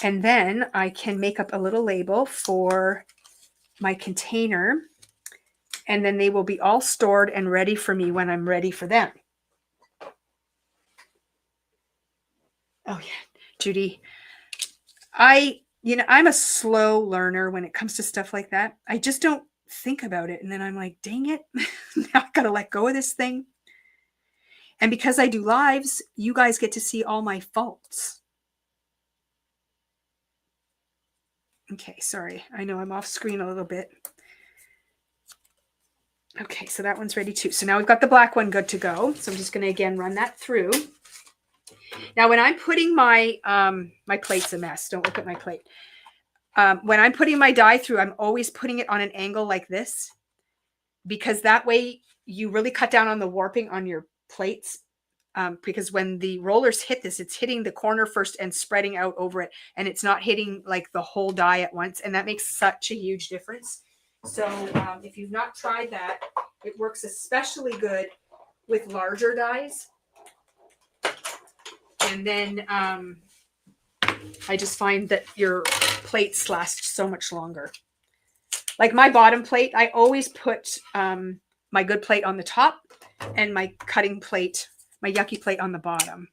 And then I can make up a little label for my container. And then they will be all stored and ready for me when I'm ready for them. Oh yeah, Judy. I'm a slow learner when it comes to stuff like that. I just don't think about it. And then I'm like, dang it. Now I got to let go of this thing. And because I do lives, you guys get to see all my faults. Okay, sorry. I know I'm off screen a little bit. Okay, so that one's ready too. So now we've got the black one good to go. So I'm just going to again run that through. Now when I'm putting my my plate's a mess. Don't look at my plate. When I'm putting my die through, I'm always putting it on an angle like this, because that way you really cut down on the warping on your plates. Because when the rollers hit this, it's hitting the corner first and spreading out over it, and it's not hitting like the whole die at once, and that makes such a huge difference. So if you've not tried that, it works especially good with larger dies. And then I just find that your plates last so much longer. Like my bottom plate, I always put my good plate on the top and my cutting plate, my yucky plate on the bottom.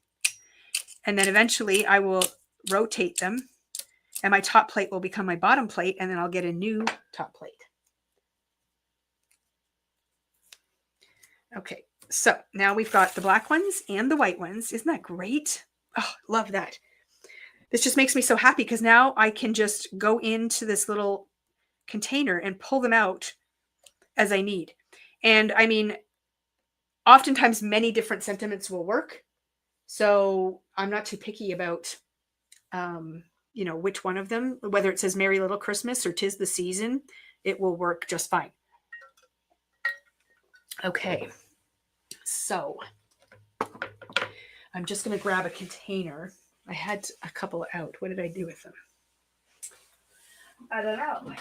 And then eventually I will rotate them and my top plate will become my bottom plate, and then I'll get a new top plate. Okay, so now we've got the black ones and the white ones. Isn't that great? Oh, love that. This just makes me so happy because now I can just go into this little container and pull them out as I need. And I mean, oftentimes many different sentiments will work. So I'm not too picky about, which one of them, whether it says Merry Little Christmas or 'Tis the Season, it will work just fine. Okay. So I'm just going to grab a container. I had a couple out. What did I do with them? I don't know.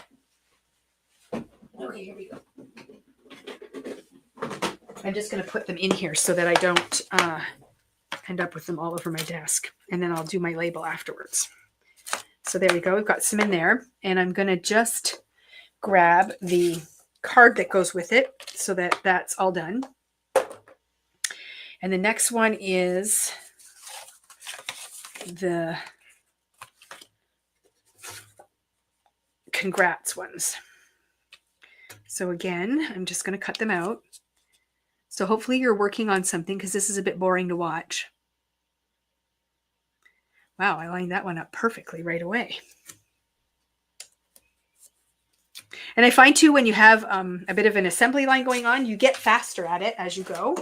Okay, here we go. I'm just going to put them in here so that I don't end up with them all over my desk. And then I'll do my label afterwards. So there we go. We've got some in there. And I'm going to just grab the card that goes with it so that that's all done. And the next one is the congrats ones. So again, I'm just going to cut them out. So hopefully you're working on something because this is a bit boring to watch. Wow, I lined that one up perfectly right away. And I find too, when you have a bit of an assembly line going on, you get faster at it as you go.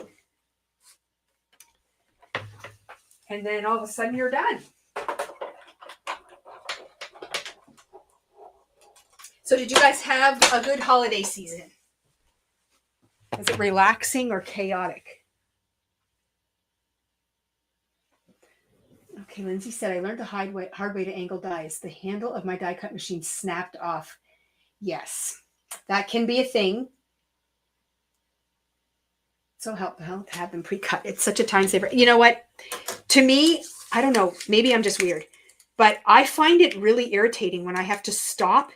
And then all of a sudden you're done. So did you guys have a good holiday season? Was it relaxing or chaotic? Okay, Lindsay said, I learned the hard way to angle dies. The handle of my die cut machine snapped off. Yes, that can be a thing. So helpful to have them pre-cut. It's such a time saver. You know what? To me, I don't know, maybe I'm just weird, but I find it really irritating when I have to stop,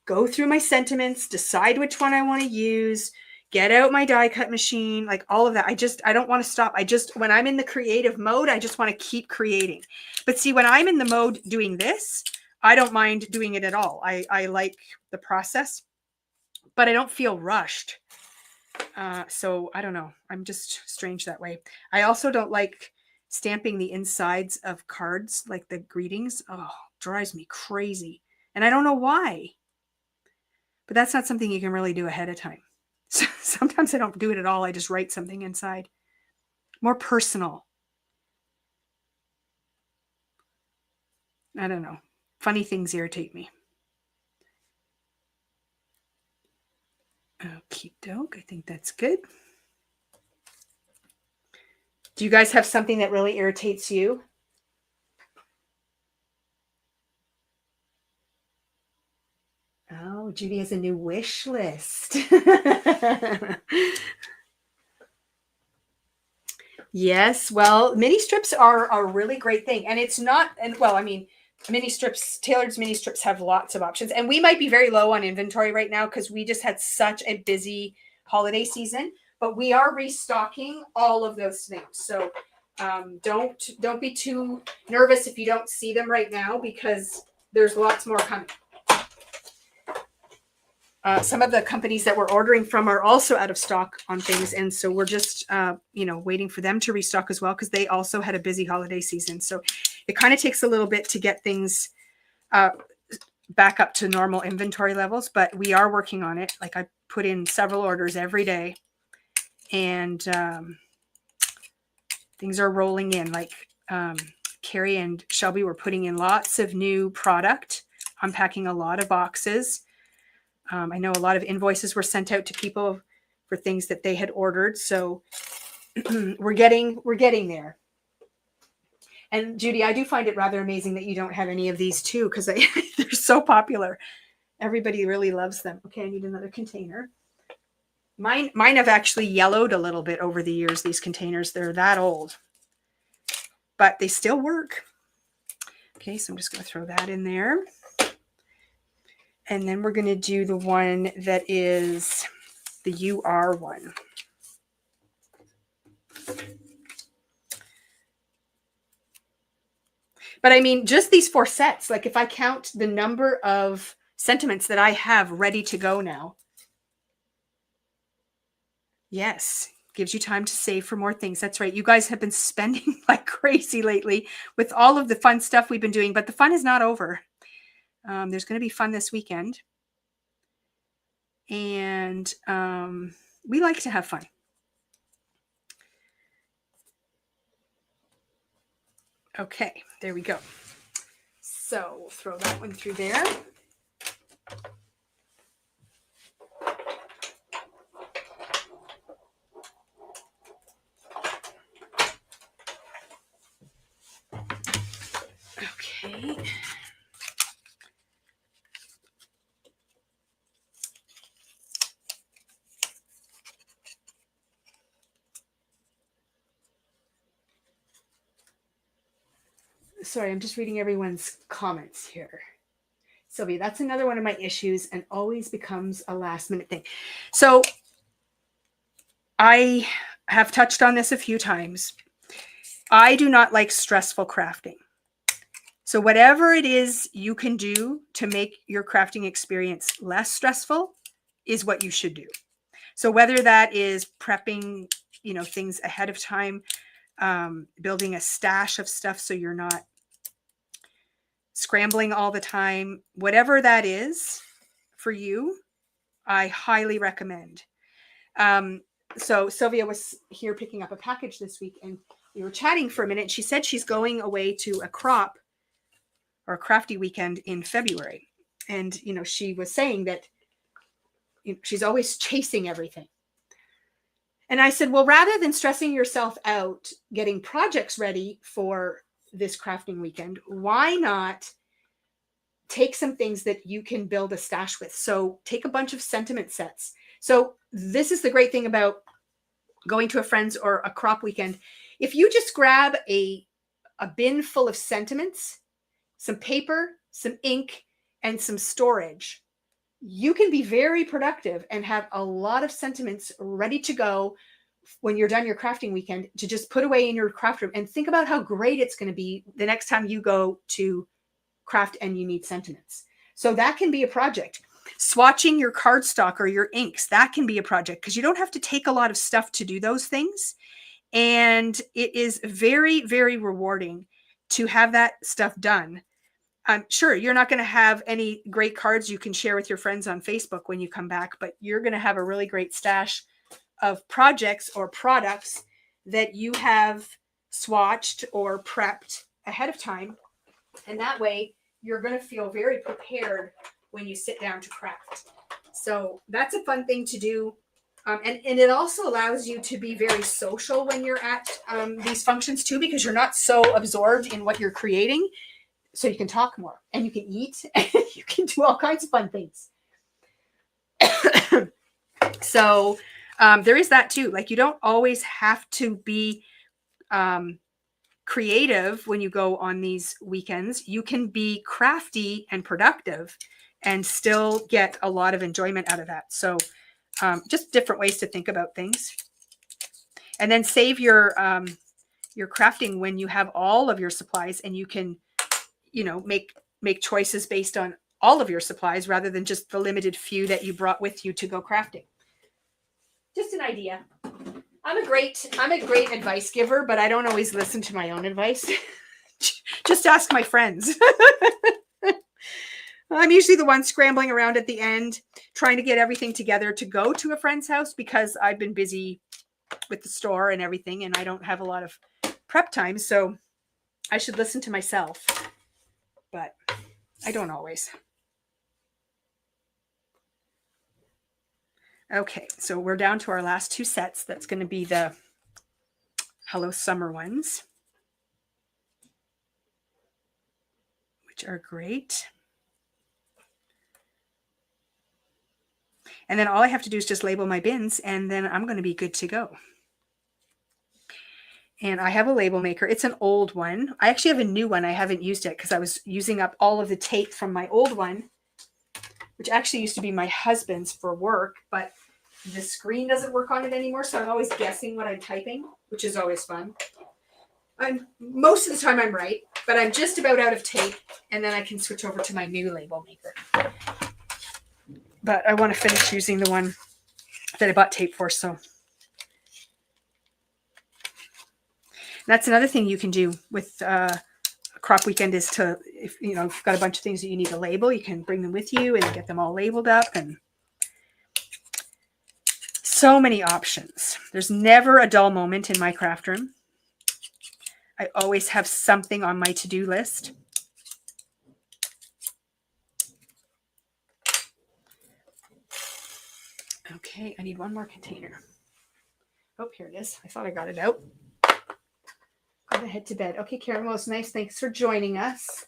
go through my sentiments, decide which one I want to use, get out my die cut machine, like all of that. I don't want to stop. When I'm in the creative mode, I just want to keep creating. But see, when I'm in the mode doing this, I don't mind doing it at all. I like the process, but I don't feel rushed. So I don't know. I'm just strange that way. I also don't like stamping the insides of cards, like the greetings. Oh, drives me crazy. And I don't know why. But that's not something you can really do ahead of time. So sometimes I don't do it at all. I just write something inside. More personal. I don't know. Funny things irritate me. Okie doke. I think that's good. Do you guys have something that really irritates you? Oh, Judy has a new wish list. Yes, well, mini strips are a really great thing. And it's not, and well, I mean, mini strips, tailored mini strips have lots of options. And we might be very low on inventory right now because we just had such a busy holiday season. But we are restocking all of those things. So don't be too nervous if you don't see them right now because there's lots more coming. Some of the companies that we're ordering from are also out of stock on things. And so we're just, waiting for them to restock as well because they also had a busy holiday season. So it kind of takes a little bit to get things back up to normal inventory levels, but we are working on it. Like I put in several orders every day and things are rolling in. Like Carrie and Shelby were putting in lots of new product, unpacking a lot of boxes. I know a lot of invoices were sent out to people for things that they had ordered. So we're getting there. And Judy, I do find it rather amazing that you don't have any of these too, because they're so popular. Everybody really loves them. Okay, I need another container. Mine have actually yellowed a little bit over the years, these containers. They're that old. But they still work. Okay, so I'm just going to throw that in there. And then we're going to do the one that is the UR one. But I mean, just these 4 sets, like if I count the number of sentiments that I have ready to go now. Yes, gives you time to save for more things. That's right. You guys have been spending like crazy lately with all of the fun stuff we've been doing, but the fun is not over. There's going to be fun this weekend. And we like to have fun. Okay, there we go. So we'll throw that one through there. Okay. sorry, I'm just reading everyone's comments here. Sylvia, that's another one of my issues and always becomes a last minute thing. So I have touched on this a few times. I do not like stressful crafting. So whatever it is you can do to make your crafting experience less stressful is what you should do. So whether that is prepping, things ahead of time, building a stash of stuff so you're not scrambling all the time, whatever that is for you, I highly recommend. So Sylvia was here picking up a package this week and we were chatting for a minute. She said she's going away to a crop or a crafty weekend in February. And, she was saying that she's always chasing everything. And I said, well, rather than stressing yourself out getting projects ready for this crafting weekend, why not take some things that you can build a stash with? So take a bunch of sentiment sets. So this is the great thing about going to a friend's or a crop weekend. If you just grab a bin full of sentiments, some paper, some ink, and some storage, you can be very productive and have a lot of sentiments ready to go when you're done your crafting weekend to just put away in your craft room. And think about how great it's going to be the next time you go to craft and you need sentiments. So that can be a project. Swatching your cardstock or your inks, that can be a project because you don't have to take a lot of stuff to do those things. And it is very, very rewarding to have that stuff done. I'm sure you're not going to have any great cards you can share with your friends on Facebook when you come back, but you're going to have a really great stash of projects or products that you have swatched or prepped ahead of time. And that way you're going to feel very prepared when you sit down to craft. So that's a fun thing to do. And it also allows you to be very social when you're at these functions too, because you're not so absorbed in what you're creating. So you can talk more and you can eat and you can do all kinds of fun things. So there is that too. Like you don't always have to be creative when you go on these weekends. You can be crafty and productive and still get a lot of enjoyment out of that. So just different ways to think about things. And then save your crafting when you have all of your supplies and you can make choices based on all of your supplies rather than just the limited few that you brought with you to go crafting. Just an idea. I'm a great advice giver, but I don't always listen to my own advice. Just ask my friends. I'm usually the one scrambling around at the end, trying to get everything together to go to a friend's house because I've been busy with the store and everything, and I don't have a lot of prep time. So I should listen to myself, but I don't always. Okay, so we're down to our last two sets. That's going to be the Hello Summer ones, which are great. And then all I have to do is just label my bins, and then I'm going to be good to go. And I have a label maker. It's an old one. I actually have a new one. I haven't used it because I was using up all of the tape from my old one, which actually used to be my husband's for work, but the screen doesn't work on it anymore. So I'm always guessing what I'm typing, which is always fun. Most of the time I'm right, but I'm just about out of tape, and then I can switch over to my new label maker. But I want to finish using the one that I bought tape for. So that's another thing you can do with a crop weekend is to, if you've got a bunch of things that you need to label, you can bring them with you and get them all labeled up, and so many options. There's never a dull moment in my craft room. I always have something on my to-do list. Okay, I need one more container. Oh, here it is. I thought I got it out. Gotta head to bed. Okay, Karen, well, it's nice. Thanks for joining us.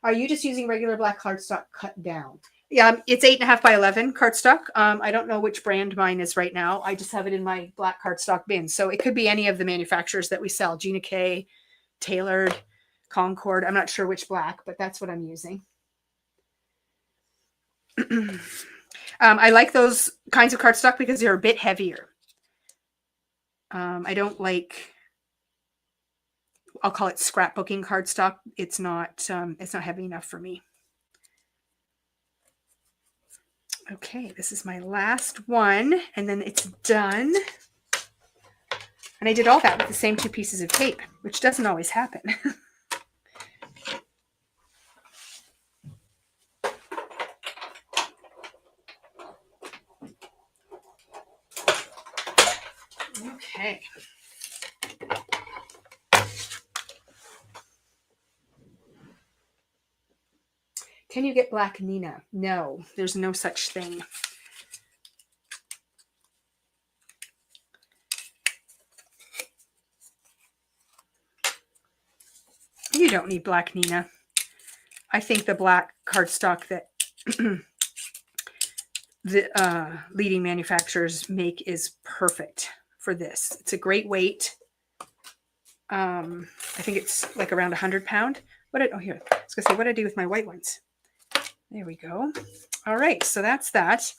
Are you just using regular black cardstock cut down? Yeah, it's 8.5 by 11 cardstock. I don't know which brand mine is right now. I just have it in my black cardstock bin. So it could be any of the manufacturers that we sell. Gina K, Tailored, Concord. I'm not sure which black, but that's what I'm using. I like those kinds of cardstock because they're a bit heavier. I don't like, I'll call it scrapbooking cardstock. It's not heavy enough for me. Okay, this is my last one, and then it's done. And I did all that with the same 2 pieces of tape, which doesn't always happen. Okay. Can you get black Nina? No, there's no such thing. You don't need black Nina. I think the black cardstock that the leading manufacturers make is perfect for this. It's a great weight. I think it's like around 100 pound. Oh, here. I was gonna say, what did I do with my white ones? There we go. All right, so that's that.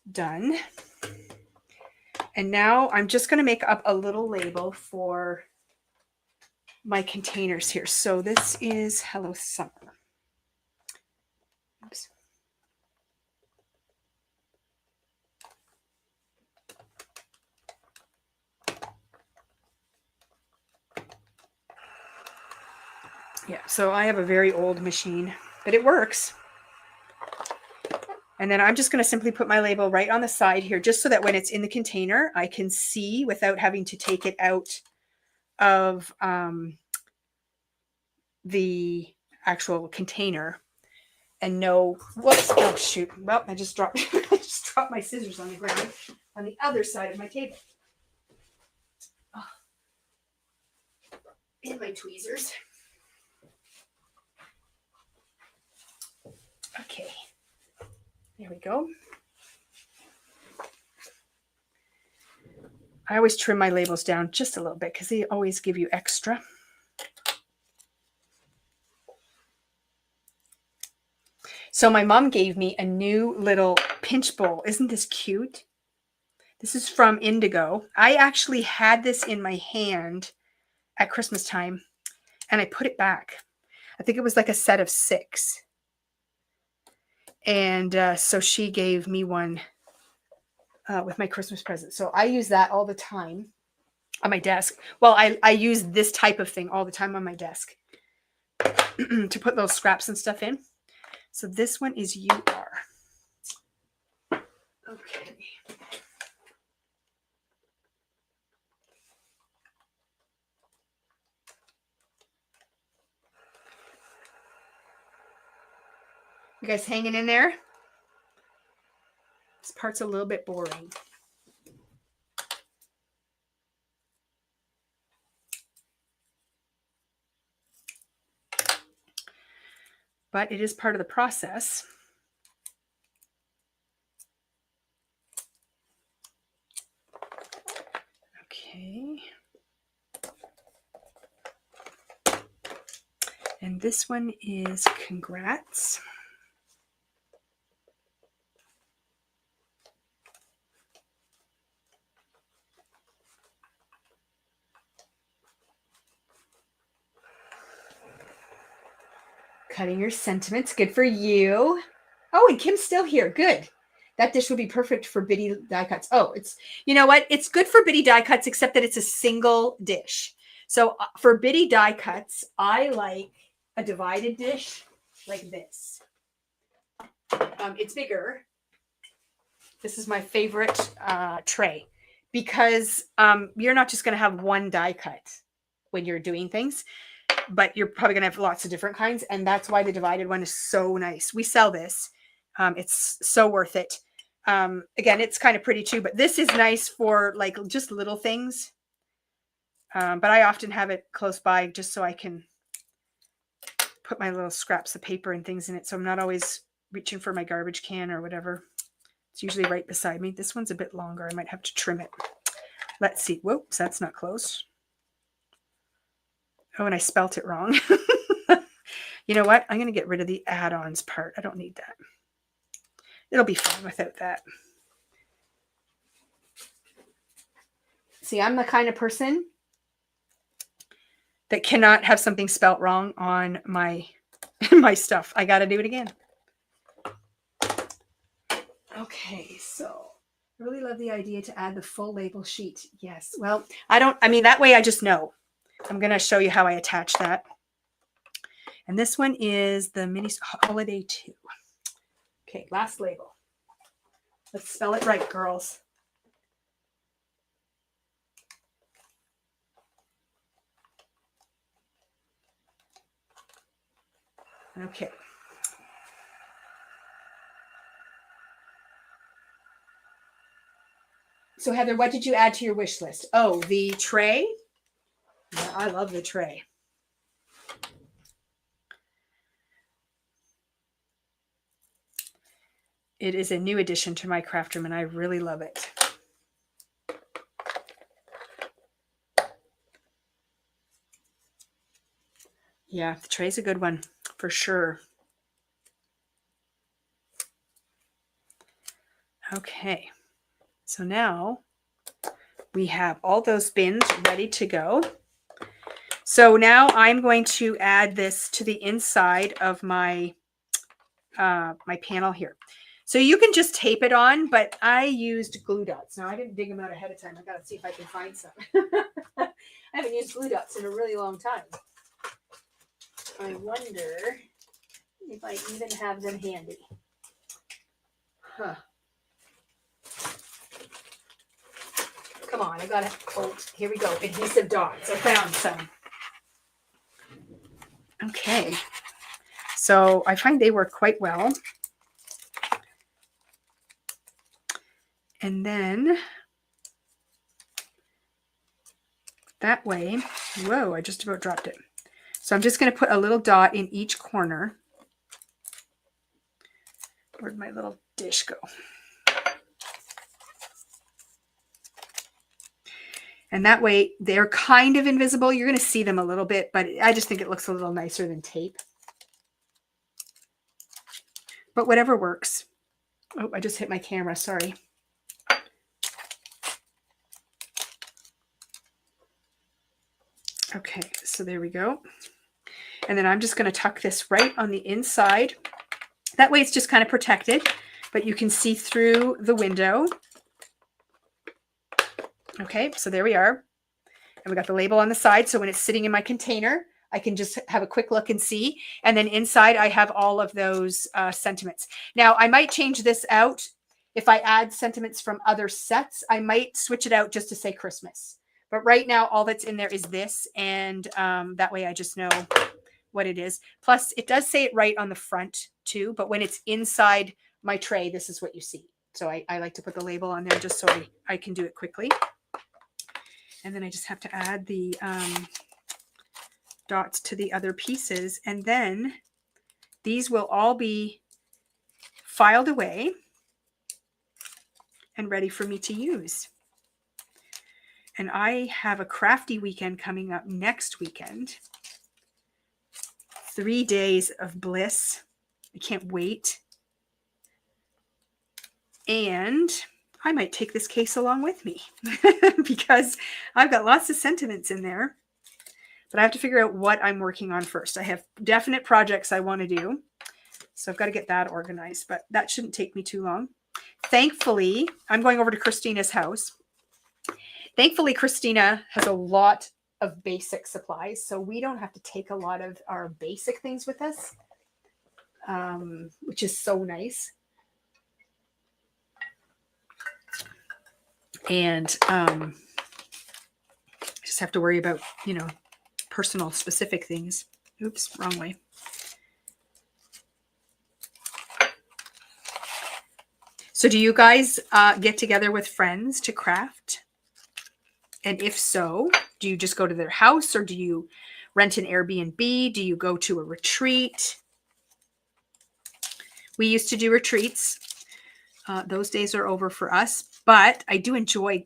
Done. And now I'm just going to make up a little label for my containers here. So this is Hello Summer. Oops. Yeah, so I have a very old machine, but it works. And then I'm just going to simply put my label right on the side here, just so that when it's in the container, I can see without having to take it out of the actual container and know, whoops, oh shoot. Well, I just dropped my scissors on the ground on the other side of my table. Oh. And my tweezers. Okay. There we go. I always trim my labels down just a little bit because they always give you extra. So my mom gave me a new little pinch bowl. Isn't this cute? This is from Indigo. I actually had this in my hand at Christmas time and I put it back. I think it was like a set of 6. And so she gave me one with my Christmas present. So I use that all the time on my desk. Well, I use this type of thing all the time on my desk to put those scraps and stuff in. So this one is You Are. Okay. You guys hanging in there? This part's a little bit boring. But it is part of the process. Okay. And this one is Congrats. Cutting your sentiments. Good for you. Oh, and Kim's still here. Good. That dish would be perfect for bitty die cuts. Oh, you know what? It's good for bitty die cuts, except that it's a single dish. So for bitty die cuts, I like a divided dish like this. It's bigger. This is my favorite tray because you're not just going to have one die cut when you're doing things, but you're probably going to have lots of different kinds. And that's why the divided one is so nice. We sell this. It's so worth it. Again, it's kind of pretty too, but this is nice for like just little things. But I often have it close by just so I can put my little scraps of paper and things in it. So I'm not always reaching for my garbage can or whatever. It's usually right beside me. This one's a bit longer. I might have to trim it. Let's see. Whoops, that's not close. Oh, and I spelt it wrong. You know what? I'm going to get rid of the add-ons part. I don't need that. It'll be fine without that. See, I'm the kind of person that cannot have something spelt wrong on my my stuff. I got to do it again. Okay, so I really love the idea to add the full label sheet. Yes. Well, I mean, that way I just know. I'm going to show you how I attach that. And this one is the mini holiday 2. Okay, last label. Let's spell it right, girls. Okay. So Heather, what did you add to your wish list? Oh, the tray. Yeah, I love the tray. It is a new addition to my craft room and I really love it. Yeah, the tray's a good one for sure. Okay, so now we have all those bins ready to go. So now I'm going to add this to the inside of my my panel here. So you can just tape it on, but I used glue dots. Now I didn't dig them out ahead of time. I got to see if I can find some. I haven't used glue dots in a really long time. I wonder if I even have them handy. Huh. Come on, I got it. Oh, here we go. Adhesive dots. I found some. Okay. So I find they work quite well. And then that way, whoa, I just about dropped it. So I'm just going to put a little dot in each corner. Where'd my little dish go? And that way they're kind of invisible. You're going to see them a little bit, but I just think it looks a little nicer than tape. But whatever works. Oh, I just hit my camera. Sorry. Okay, so there we go. And then I'm just going to tuck this right on the inside. That way it's just kind of protected, but you can see through the window. Okay, so there we are. And we got the label on the side. So when it's sitting in my container, I can just have a quick look and see. And then inside I have all of those sentiments. Now I might change this out. If I add sentiments from other sets, I might switch it out just to say Christmas. But right now, all that's in there is this. And that way I just know what it is. Plus, it does say it right on the front too. But when it's inside my tray, this is what you see. So I like to put the label on there just so I can do it quickly. And then I just have to add the dots to the other pieces. And then these will all be filed away and ready for me to use. And I have a crafty weekend coming up next weekend. 3 days of bliss. I can't wait. And I might take this case along with me because I've got lots of sentiments in there, but I have to figure out what I'm working on first. I have definite projects I want to do. So I've got to get that organized, but that shouldn't take me too long. Thankfully, I'm going over to Christina's house. Thankfully, Christina has a lot of basic supplies, so we don't have to take a lot of our basic things with us, which is so nice. And I just have to worry about, you know, personal specific things. Oops, wrong way. So do you guys get together with friends to craft? And if so, do you just go to their house or do you rent an Airbnb? Do you go to a retreat? We used to do retreats. Those days are over for us, but I do enjoy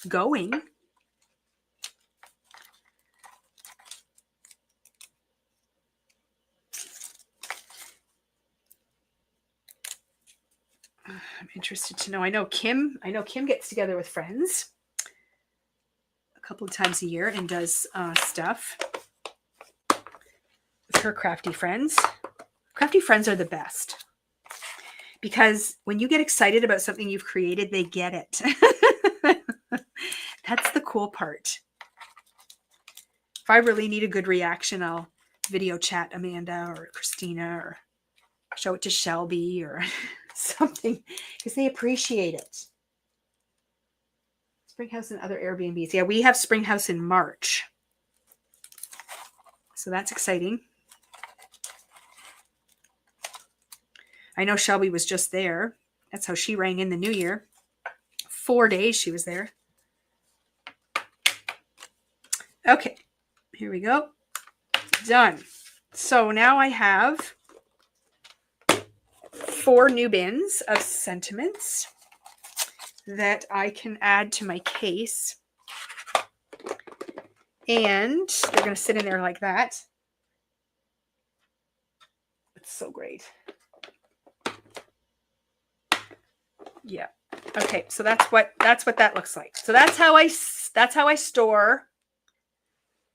going. I'm interested to know. I know Kim gets together with friends a couple of times a year and does stuff with her crafty friends. Crafty friends are the best because when you get excited about something you've created, they get it. That's the cool part. If I really need a good reaction, I'll video chat Amanda or Christina or show it to Shelby or something because they appreciate it. Springhouse and other Airbnbs. Yeah, we have Springhouse in March. So that's exciting. I know Shelby was just there. That's how she rang in the new year. 4 days she was there. Okay, here we go. Done. So now I have 4 new bins of sentiments that I can add to my case. And they're going to sit in there like that. It's so great. Yeah. Okay, so that's what that looks like. So that's how I store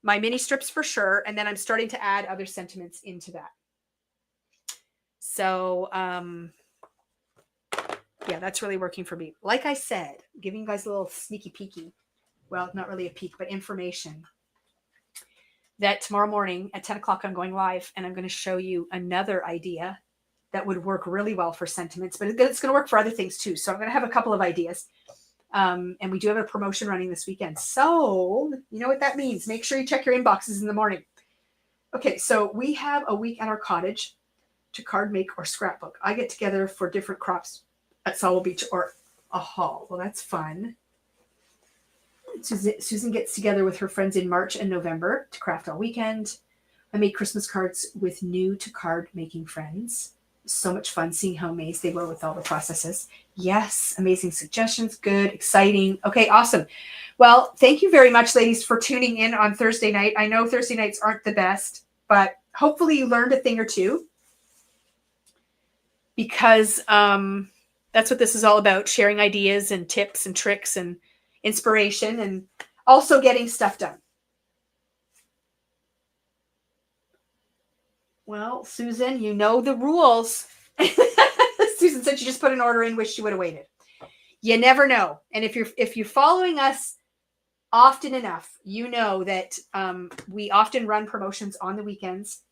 my mini strips for sure, and then I'm starting to add other sentiments into that. So yeah, that's really working for me. Like I said, giving you guys a little sneaky peeky. Well, not really a peek, but information. That tomorrow morning at 10 o'clock, I'm going live and I'm going to show you another idea that would work really well for sentiments, but it's going to work for other things too. So I'm going to have a couple of ideas. And we do have a promotion running this weekend. So you know what that means. Make sure you check your inboxes in the morning. Okay, so we have a week at our cottage to card make or scrapbook. I get together for different crops at Solwell Beach or a hall. Well, that's fun. Susan gets together with her friends in March and November to craft all weekend. I make Christmas cards with new to card making friends. So much fun seeing how amazed they were with all the processes. Yes, amazing suggestions. Good, exciting. Okay, awesome. Well, thank you very much, ladies, for tuning in on Thursday night. I know Thursday nights aren't the best, but hopefully you learned a thing or two because that's what this is all about, sharing ideas and tips and tricks and inspiration and also getting stuff done. Well, Susan, you know the rules. Susan said she just put an order in, wish she would have waited. You never know. And if you're following us often enough, you know that we often run promotions on the weekends.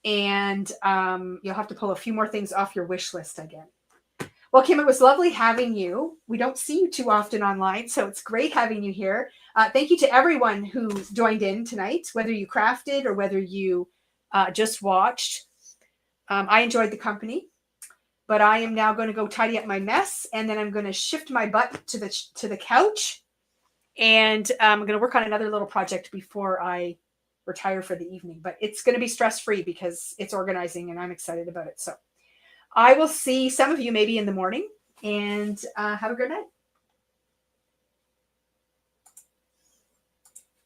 And you'll have to pull a few more things off your wish list again. Well, Kim, it was lovely having you. We don't see you too often online, so it's great having you here. Thank you to everyone who joined in tonight, whether you crafted or whether you just watched. I enjoyed the company, but I am now going to go tidy up my mess, and then I'm going to shift my butt to the couch, and I'm going to work on another little project before I retire for the evening. But it's going to be stress-free because it's organizing, and I'm excited about it. So I will see some of you maybe in the morning, and have a good night.